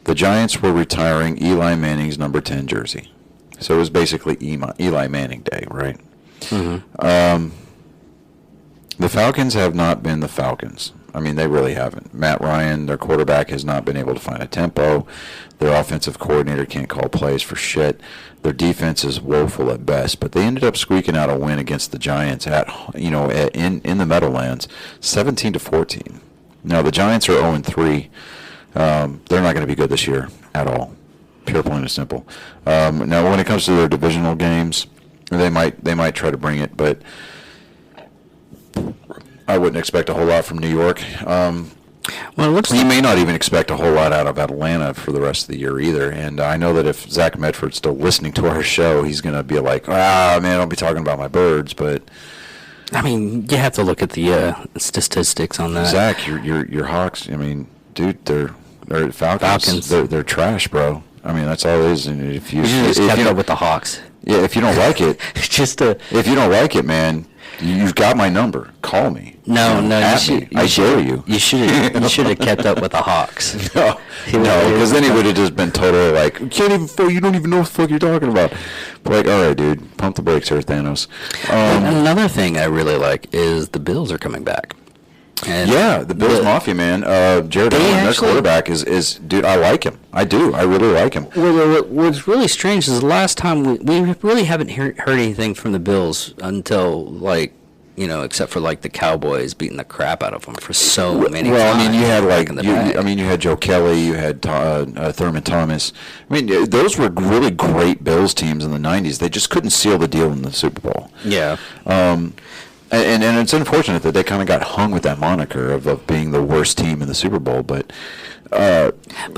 the Giants were retiring Eli Manning's number 10 jersey. So it was basically Eli Manning Day, right? Mm-hmm. The Falcons have not been the Falcons. I mean, they really haven't. Matt Ryan, their quarterback, has not been able to find a tempo. Their offensive coordinator can't call plays for shit. Their defense is woeful at best. But they ended up squeaking out a win against the Giants in the Meadowlands, 17-14. Now the Giants are 0-3. They're not going to be good this year at all. Pure, plain and simple. Now, when it comes to their divisional games, they might try to bring it, but I wouldn't expect a whole lot from New York. Well, it looks you may not even expect a whole lot out of Atlanta for the rest of the year either. And I know that if Zach Medford's still listening to our show, he's going to be like, man, I'll be talking about my birds. But I mean, you have to look at the statistics on that. Zach, your Hawks, I mean, dude, they're or Falcons. They're trash, bro. I mean, that's all it is. And if you just kept up with the Hawks. Yeah, if you don't like it, if you don't like it, man, you've got my number. Call me. No, I dare you. You should have kept up with the Hawks. No, because then he would have just been totally like, you don't even know what the fuck you're talking about. But like, all right, dude, pump the brakes here, Thanos. Another thing I really like is the Bills are coming back. And the Bills Mafia, man. Jared Allen, their quarterback, is dude. I like him. I do. I really like him. Well, what's really strange is the last time we really haven't heard anything from the Bills until except for the Cowboys beating the crap out of them for so many. Well, I mean, you had you had Joe Kelly, you had Thurman Thomas. I mean, those were really great Bills teams in the '90s. They just couldn't seal the deal in the Super Bowl. Yeah. And it's unfortunate that they kind of got hung with that moniker of being the worst team in the Super Bowl, but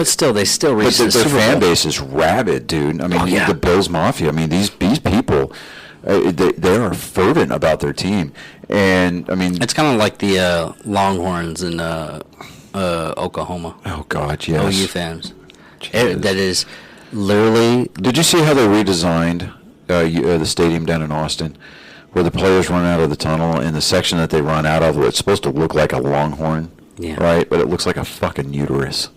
still, they still reached the Super Bowl. Their fan base is rabid, dude. I mean, the Bills Mafia. I mean, these people, they are fervent about their team, and I mean, it's kind of like the Longhorns in Oklahoma. Oh God, yes. OU fans. That is literally. Did you see how they redesigned the stadium down in Austin? Where the players run out of the tunnel, in the section that they run out of, where it's supposed to look like a longhorn, right? But it looks like a fucking uterus.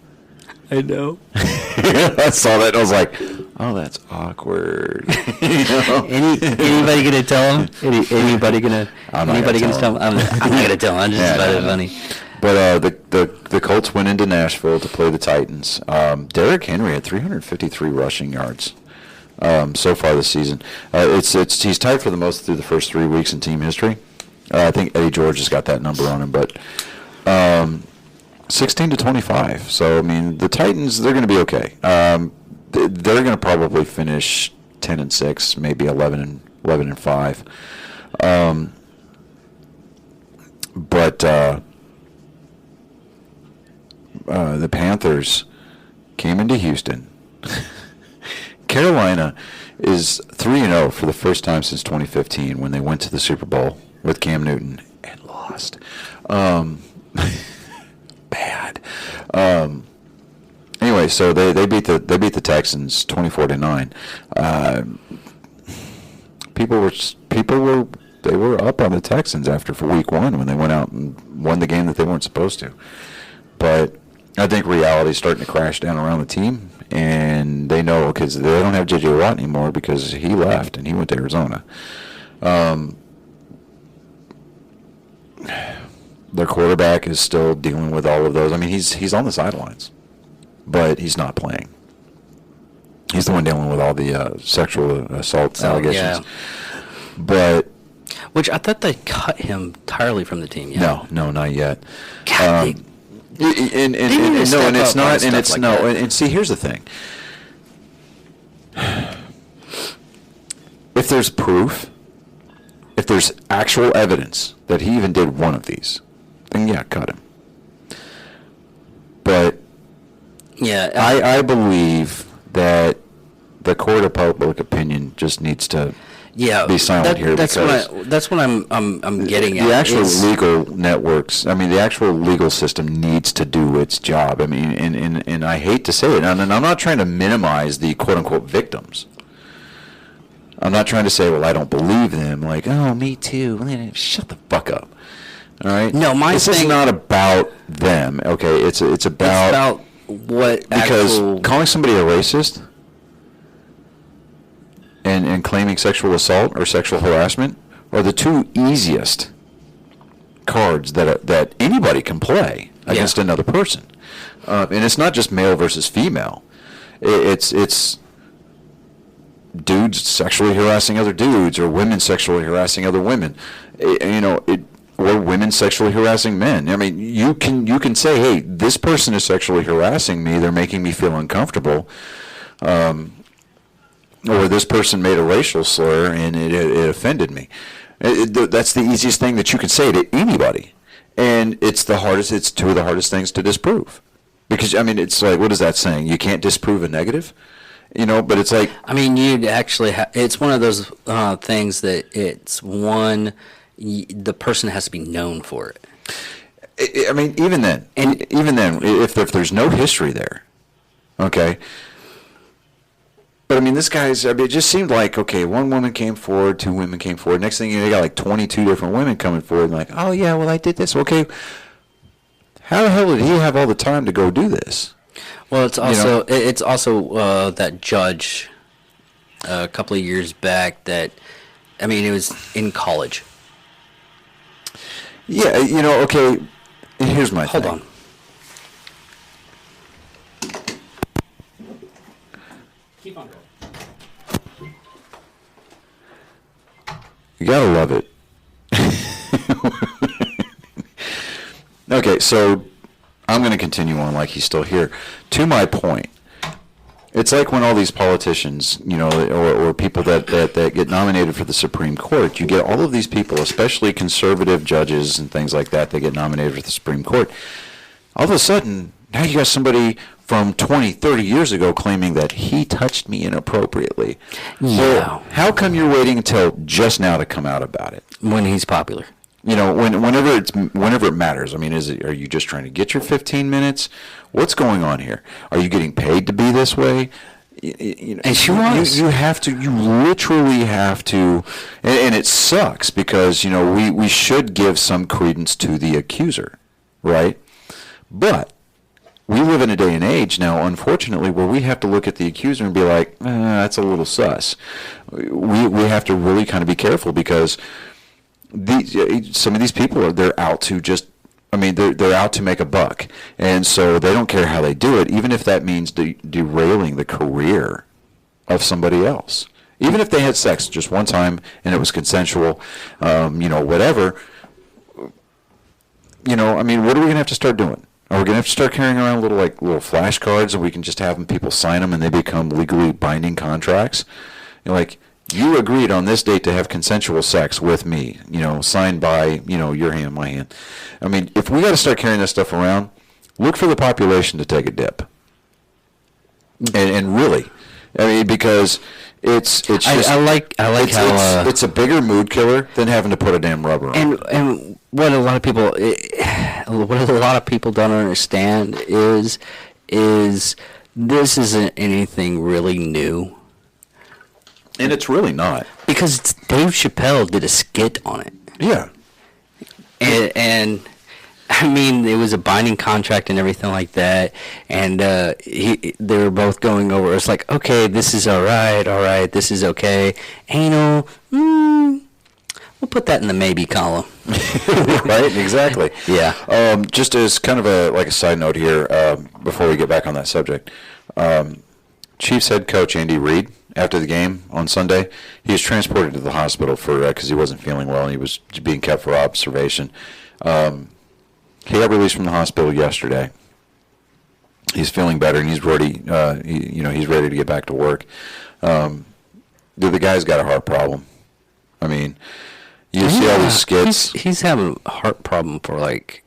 I know. I saw that and I was like, oh, that's awkward. Anybody gonna tell him? Anybody gonna tell him? I'm not gonna tell him. I'm just about it funny. But the Colts went into Nashville to play the Titans. Derrick Henry had 353 rushing yards. So far this season, he's tied for the most through the first 3 weeks in team history. I think Eddie George has got that number on him, but 16-25. So I mean, the Titans, they're going to be okay. They're going to probably finish 10-6, maybe 11-5. But the Panthers came into Houston. Carolina is 3-0 for the first time since 2015 when they went to the Super Bowl with Cam Newton and lost. Bad. Anyway, so they beat the Texans 24-9. People were up on the Texans after for week 1 when they went out and won the game that they weren't supposed to. But I think reality is starting to crash down around the team. And they know because they don't have J.J. Watt anymore because he left and he went to Arizona. Their quarterback is still dealing with all of those. I mean, he's on the sidelines, but he's not playing. He's the one dealing with all the sexual assault allegations. Yeah. Which I thought they cut him entirely from the team. Yeah. No, not yet. God, And see, here's the thing. If there's proof, if there's actual evidence that he even did one of these, then yeah, cut him. But I believe that the court of public opinion just needs to be silent here. That's what I'm getting at. The actual legal networks, I mean, the actual legal system needs to do its job. I mean, and I hate to say it, and I'm not trying to minimize the quote-unquote victims. I'm not trying to say, well, I don't believe them. Like, oh, me too. Shut the fuck up. All right? No, this is not about them, okay? It's about what because calling somebody a racist and claiming sexual assault or sexual harassment are the two easiest cards that anybody can play against another person. And it's not just male versus female. It's dudes sexually harassing other dudes, or women sexually harassing other women. Or women sexually harassing men. I mean, you can say, hey, this person is sexually harassing me. They're making me feel uncomfortable. Or this person made a racial slur and it offended me. That's the easiest thing that you can say to anybody. And it's two of the hardest things to disprove. Because, I mean, it's like, what is that saying? You can't disprove a negative? But it's like... I mean, you'd actually it's one of those things that the person has to be known for it. I mean, even then, if there's no history there, okay. But I mean, it just seemed like, okay, one woman came forward, two women came forward. Next thing you know, they got like 22 different women coming forward, and like, oh yeah, well I did this. Okay, how the hell did he have all the time to go do this? Well, it's also that judge a couple of years back that, I mean, it was in college. Yeah, okay. Here's my Hold thing. on. Keep on going. You gotta love it. Okay, so I'm going to continue on like he's still here. To my point, it's like when all these politicians, or people that get nominated for the Supreme Court, you get all of these people, especially conservative judges and things like that get nominated for the Supreme Court. All of a sudden, now you got somebody from 20, 30 years ago claiming that he touched me inappropriately. Yeah. So how come you're waiting until just now to come out about it? When he's popular. Whenever it matters. I mean, are you just trying to get your 15 minutes? What's going on here? Are you getting paid to be this way? And she was. You literally have to, and it sucks because, we should give some credence to the accuser, right? But we live in a day and age now, unfortunately, where we have to look at the accuser and be like, that's a little sus. We have to really kind of be careful because some of these people they're out to they're out to make a buck, and so they don't care how they do it, even if that means derailing the career of somebody else. Even if they had sex just one time and it was consensual, whatever. What are we gonna have to start doing? Are we gonna have to start carrying around little flashcards, and we can just have people sign them and they become legally binding contracts? You agreed on this date to have consensual sex with me, signed by, your hand, my hand. I mean, if we got to start carrying this stuff around, look for the population to take a dip. And really, I mean, because it's just, I like how it's a bigger mood killer than having to put a damn rubber on. And what a lot of people don't understand is this isn't anything really new. And it's really not. Because Dave Chappelle did a skit on it. Yeah. And I mean, it was a binding contract and everything like that. And they were both going over. It's like, okay, this is all right, this is okay. Anal, we'll put that in the maybe column. Right, exactly. Yeah. Just as kind of a side note here, before we get back on that subject, Chiefs head coach Andy Reid, after the game on Sunday, he was transported to the hospital because he wasn't feeling well and he was being kept for observation. He got released from the hospital yesterday. He's feeling better and he's ready. He's ready to get back to work. The guy's got a heart problem. I mean, you see all these skits. He's having a heart problem for like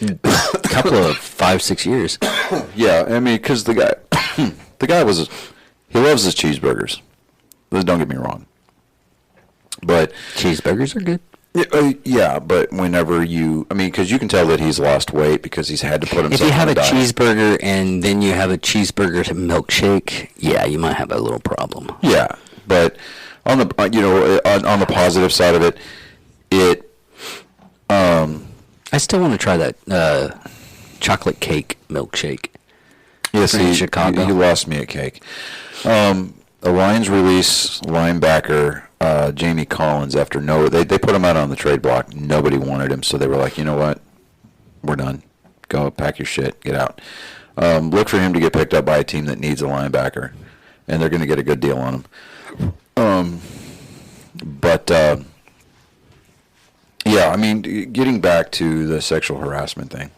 a couple of 5-6 years. Yeah, I mean, because the guy he loves his cheeseburgers. Don't get me wrong. But cheeseburgers are good. Yeah, but because you can tell that he's lost weight because he's had to put himself on a diet. If you have a cheeseburger and then you have a cheeseburger milkshake, yeah, you might have a little problem. Yeah, but on the on the positive side of it, I still want to try that chocolate cake milkshake. Yes, in Chicago. You lost me at cake. The Lions release linebacker Jamie Collins after they put him out on the trade block. Nobody wanted him, so they were like, you know what, we're done. Go pack your shit, get out. Look for him to get picked up by a team that needs a linebacker, and they're going to get a good deal on him. Yeah, I mean, getting back to the sexual harassment thing,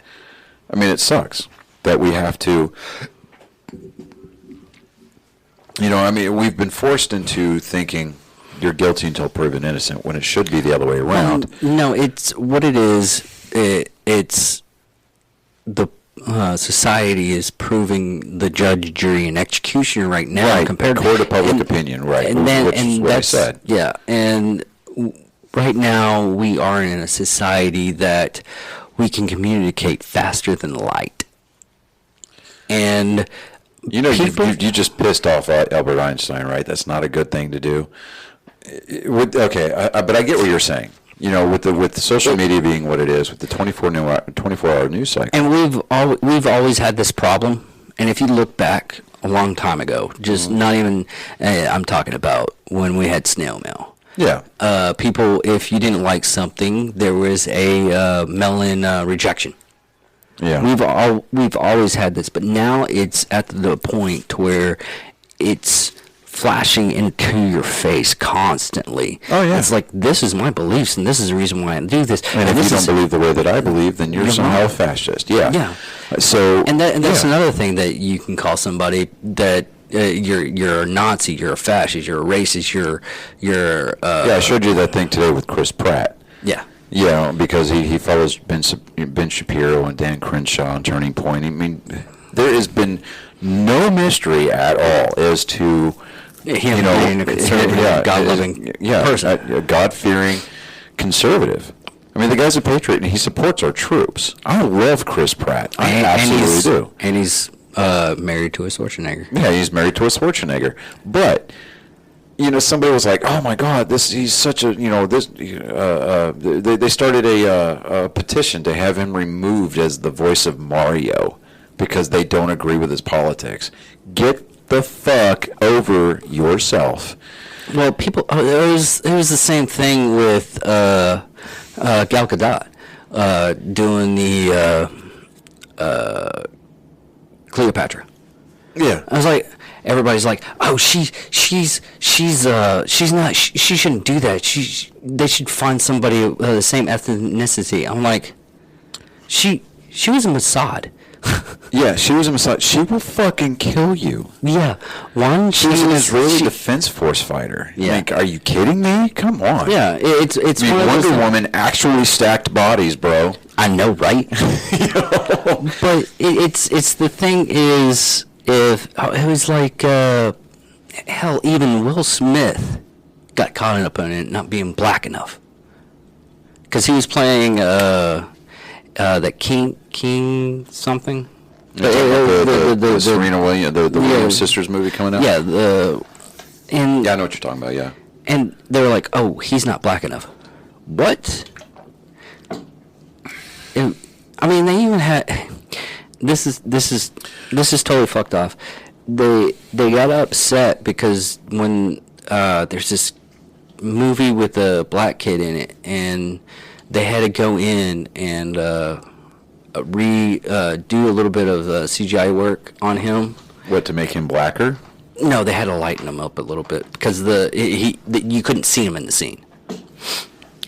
I mean, it sucks that we have to, we've been forced into thinking you're guilty until proven innocent when it should be the other way around. No, it's what it is. It's the society is proving the judge, jury, and executioner right now, right, compared court of public opinion, right? Which is what I said. Yeah, and right now we are in a society that we can communicate faster than light. And You know, people, you just pissed off Albert Einstein, right? That's not a good thing to do. Okay, but I get what you're saying. You know, with social media being what it is, with the 24-hour news cycle. and we've always had this problem. And if you look back a long time ago, just not even, I'm talking about when we had snail mail. Yeah. People, if you didn't like something, there was a mail-in rejection. Yeah. We've always had this, but now it's at the point where it's flashing into your face constantly. Oh, yeah. It's like, this is my beliefs, and this is the reason why I do this. And if this you don't believe the way that I believe, then you're somehow a fascist. Yeah. Yeah. So. And that's yeah. another thing that you can call somebody that you're a Nazi, you're a fascist, you're a racist, you're Yeah, I showed you that thing today with Chris Pratt. yeah. Yeah, because he follows Ben Shapiro and Dan Crenshaw on Turning Point. I mean, there has been no mystery at all as to Him being a conservative, God-loving person. a God-fearing conservative. I mean, the guy's a patriot and he supports our troops. I love Chris Pratt. I absolutely do. And he's married to a Schwarzenegger. Yeah, he's married to a Schwarzenegger. But you know, somebody was like, "Oh my God, he's such a this." They started a petition to have him removed as the voice of Mario because they don't agree with his politics. Get the fuck over yourself. Well, people, it was the same thing with Gal Gadot doing the Cleopatra. Yeah. I was like, everybody's like, oh, she's not, she shouldn't do that. They should find somebody the same ethnicity. I'm like, she was a Mossad. Yeah, she was a Mossad. She will fucking kill you. Yeah, one. She was an Israeli Defense Force fighter. Yeah. Like, are you kidding me? Come on. Yeah, it's I mean, one of those Wonder things- Woman actually stacked bodies, bro. I know, right? But it's the thing is, if it was like hell, even Will Smith got caught up in it not being black enough because he was playing that King something. The Serena Williams, the Williams sisters movie coming out. Yeah, and Yeah, I know what you're talking about. Yeah. and they were like, oh, he's not black enough. What? I mean, they even had. This is totally fucked off. They got upset because when there's this movie with a black kid in it, and they had to go in and do a little bit of CGI work on him. What, to make him blacker? No, they had to lighten him up a little bit because you couldn't see him in the scene.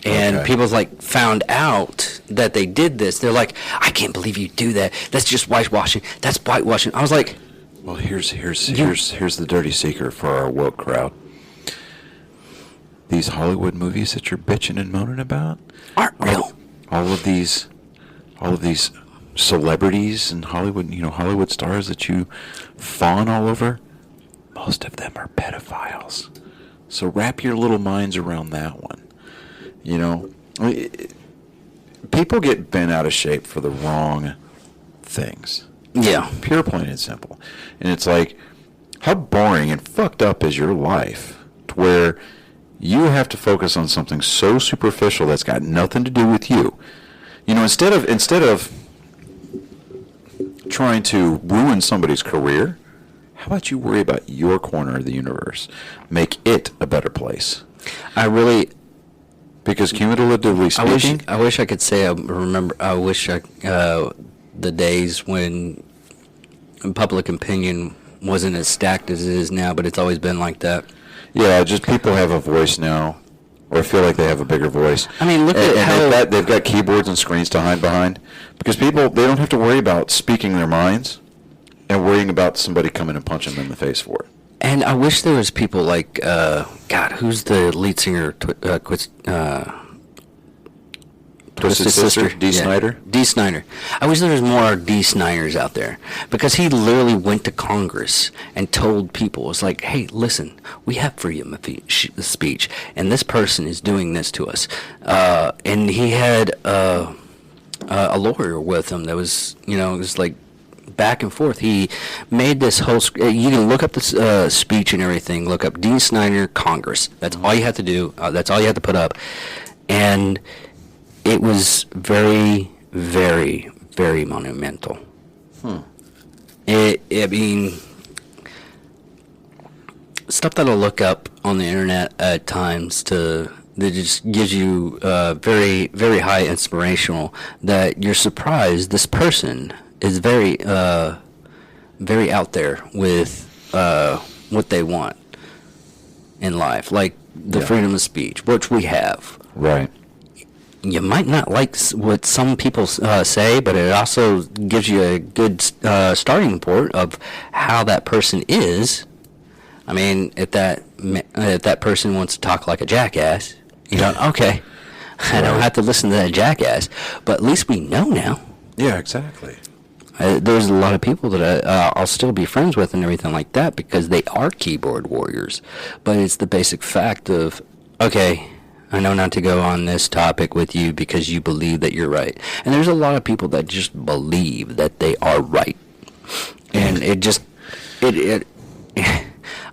And Okay. people found out that they did this. They're like, I can't believe you do that. That's just whitewashing. That's whitewashing. I was like, Well, here's the dirty secret for our woke crowd. These Hollywood movies that you're bitching and moaning about aren't real. all of these celebrities and Hollywood stars that you fawn all over, most of them are pedophiles. So wrap your little minds around that one. You know, people get bent out of shape for the wrong things. Yeah. Pure, plain and simple. And it's like, how boring and fucked up is your life to where you have to focus on something so superficial that's got nothing to do with you. You know, instead of trying to ruin somebody's career, how about you worry about your corner of the universe? Make it a better place. Because cumulatively speaking, I wish I could say I remember. I wish the days when public opinion wasn't as stacked as it is now, but it's always been like that. yeah, just people have a voice now, or feel like they have a bigger voice. I mean, look at how they've got keyboards and screens to hide behind, because people, they don't have to worry about speaking their minds and worrying about somebody coming and punching them in the face for it. And I wish there was people like God, who's the lead singer? Twisted Sister, Dee Snider? Dee Snider. I wish there was more Dee Sniders out there because he literally went to Congress and told people, it's like, hey, listen, we have freedom of speech, and this person is doing this to us. And he had a lawyer with him that was, it was like back and forth. He made this whole. You can look up this speech and everything. Look up Dean Snyder Congress. That's all you have to do. That's all you have to put up, and it was very, very, very monumental. I mean, stuff that I'll look up on the internet at times that just gives you very, very high inspirational, that you're surprised this person is very, very out there with what they want in life, like the freedom of speech, which we have. Right. You might not like what some people say, but it also gives you a good starting point of how that person is. I mean, if that person wants to talk like a jackass, you don't. Okay, I don't have to listen to that jackass. But at least we know now. Yeah, exactly. There's a lot of people that I'll still be friends with and everything like that because they are keyboard warriors. But it's the basic fact of, okay, I know not to go on this topic with you because you believe that you're right. And there's a lot of people that just believe that they are right. And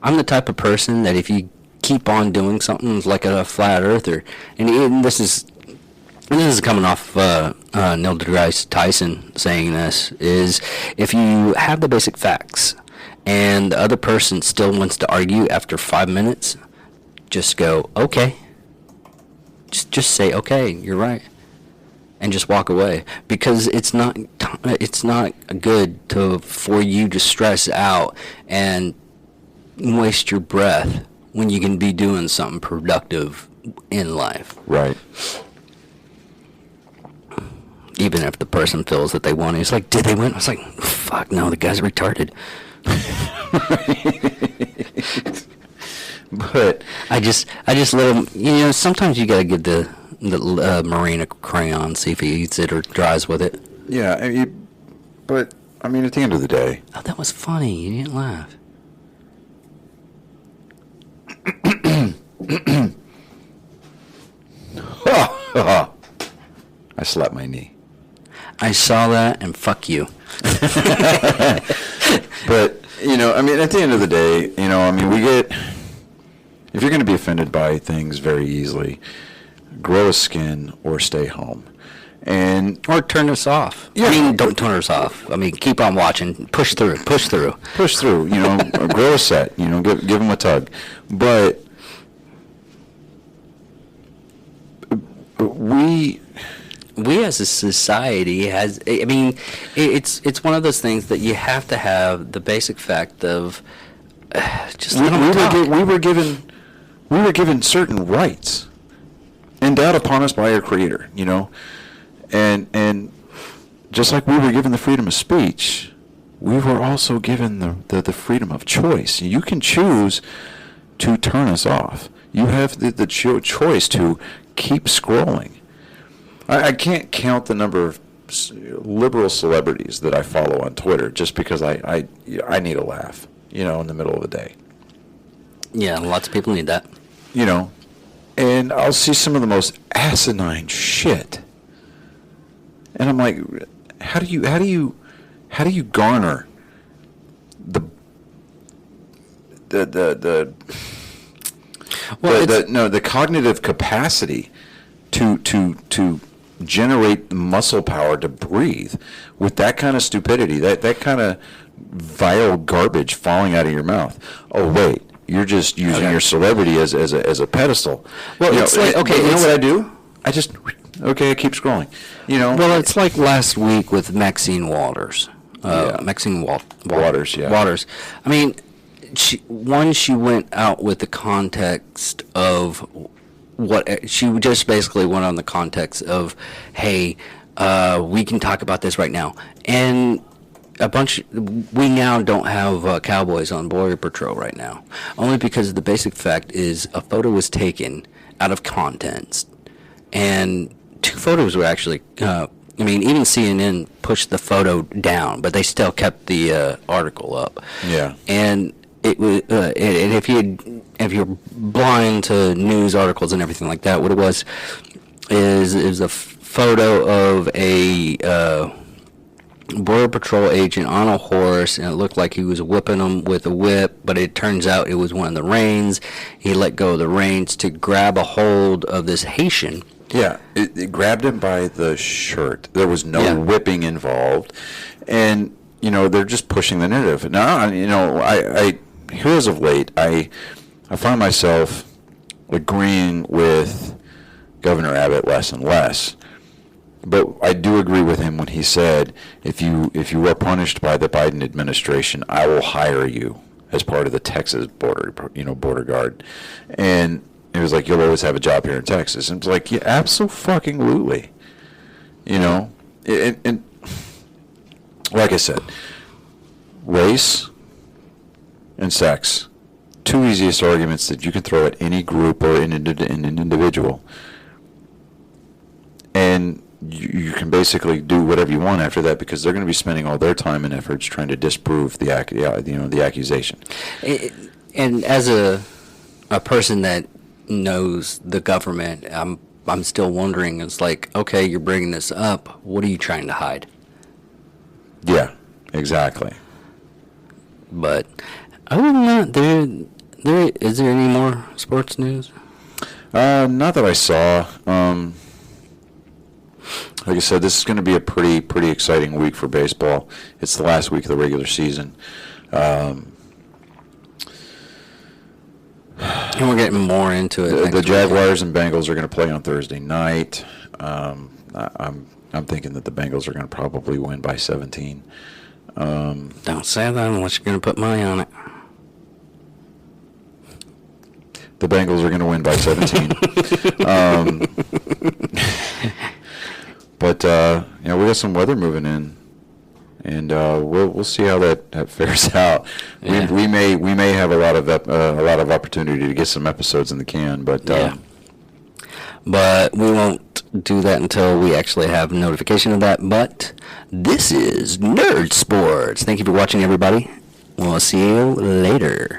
I'm the type of person that if you keep on doing something, it's like a flat earther. And this is coming off Neil deGrasse Tyson saying this, is if you have the basic facts and the other person still wants to argue after 5 minutes, just go, okay. Just say, okay, you're right, and just walk away, because it's not good for you to stress out and waste your breath when you can be doing something productive in life. Right. Even if the person feels that they won, it's like, did they win? I was like, fuck no, the guy's retarded. But I just let him. Sometimes you gotta give the Marine a crayon, see if he eats it or dries with it. Yeah, but I mean, at the end of the day, oh, that was funny. You didn't laugh. I slapped my knee. I saw that, and fuck you. But I mean, at the end of the day, we get. If you're going to be offended by things very easily, grow a skin or stay home. Or turn us off. Yeah. I mean, don't turn us off. I mean, keep on watching. Push through. Push through, grow a set, give them a tug. But we as a society it's one of those things that you have to have the basic fact of just let them talk. We were given certain rights endowed upon us by our Creator, and just like we were given the freedom of speech, we were also given the freedom of choice. You can choose to turn us off. You have the choice to keep scrolling. I can't count the number of liberal celebrities that I follow on Twitter just because I need a laugh, in the middle of the day. Yeah, lots of people need that. And I'll see some of the most asinine shit, and I'm like, how do you garner the cognitive capacity to generate the muscle power to breathe with that kind of stupidity, that kind of vile garbage falling out of your mouth? Oh wait. You're just using your celebrity as a pedestal. Well, it's like, okay, you know what I do? I just, I keep scrolling. Well, it's like last week with Maxine Waters. Maxine Waters, yeah. Waters. I mean, she went out with the context of she just basically went on the context of, hey, we can talk about this right now. And we now don't have cowboys on Border Patrol right now, only because the basic fact is a photo was taken out of context, and two photos were actually, even CNN pushed the photo down, but they still kept the article up. Yeah. And it was, and if you're blind to news articles and everything like that, what it was is a photo of a Border Patrol agent on a horse, and it looked like he was whipping him with a whip, but it turns out it was one of the reins. He let go of the reins to grab a hold of this Haitian. Yeah, it grabbed him by the shirt. There was no Yeah. whipping involved, and they're just pushing the narrative. Now, I here as of late, I find myself agreeing with Governor Abbott less and less. But I do agree with him when he said, if you are punished by the Biden administration, I will hire you as part of the Texas border guard. And he was like, you'll always have a job here in Texas. And it's like, yeah, absolutely. And like I said, race and sex, two easiest arguments that you can throw at any group or an individual. And you can basically do whatever you want after that, because they're going to be spending all their time and efforts trying to disprove the accusation. And as a person that knows the government, I'm still wondering. It's like, okay, you're bringing this up. What are you trying to hide? Yeah, exactly. But other than that, there is there any more sports news? Not that I saw. Like I said, this is going to be a pretty exciting week for baseball. It's the last week of the regular season. And we're getting more into it. The Jaguars and Bengals are going to play on Thursday night. I'm thinking that the Bengals are going to probably win by 17. Don't say that unless you're going to put money on it. The Bengals are going to win by 17. But we got some weather moving in, and we'll see how that fares out. Yeah. We may have a lot of opportunity to get some episodes in the can, but But we won't do that until we actually have notification of that. But this is Nerd Sports. Thank you for watching, everybody. We'll see you later.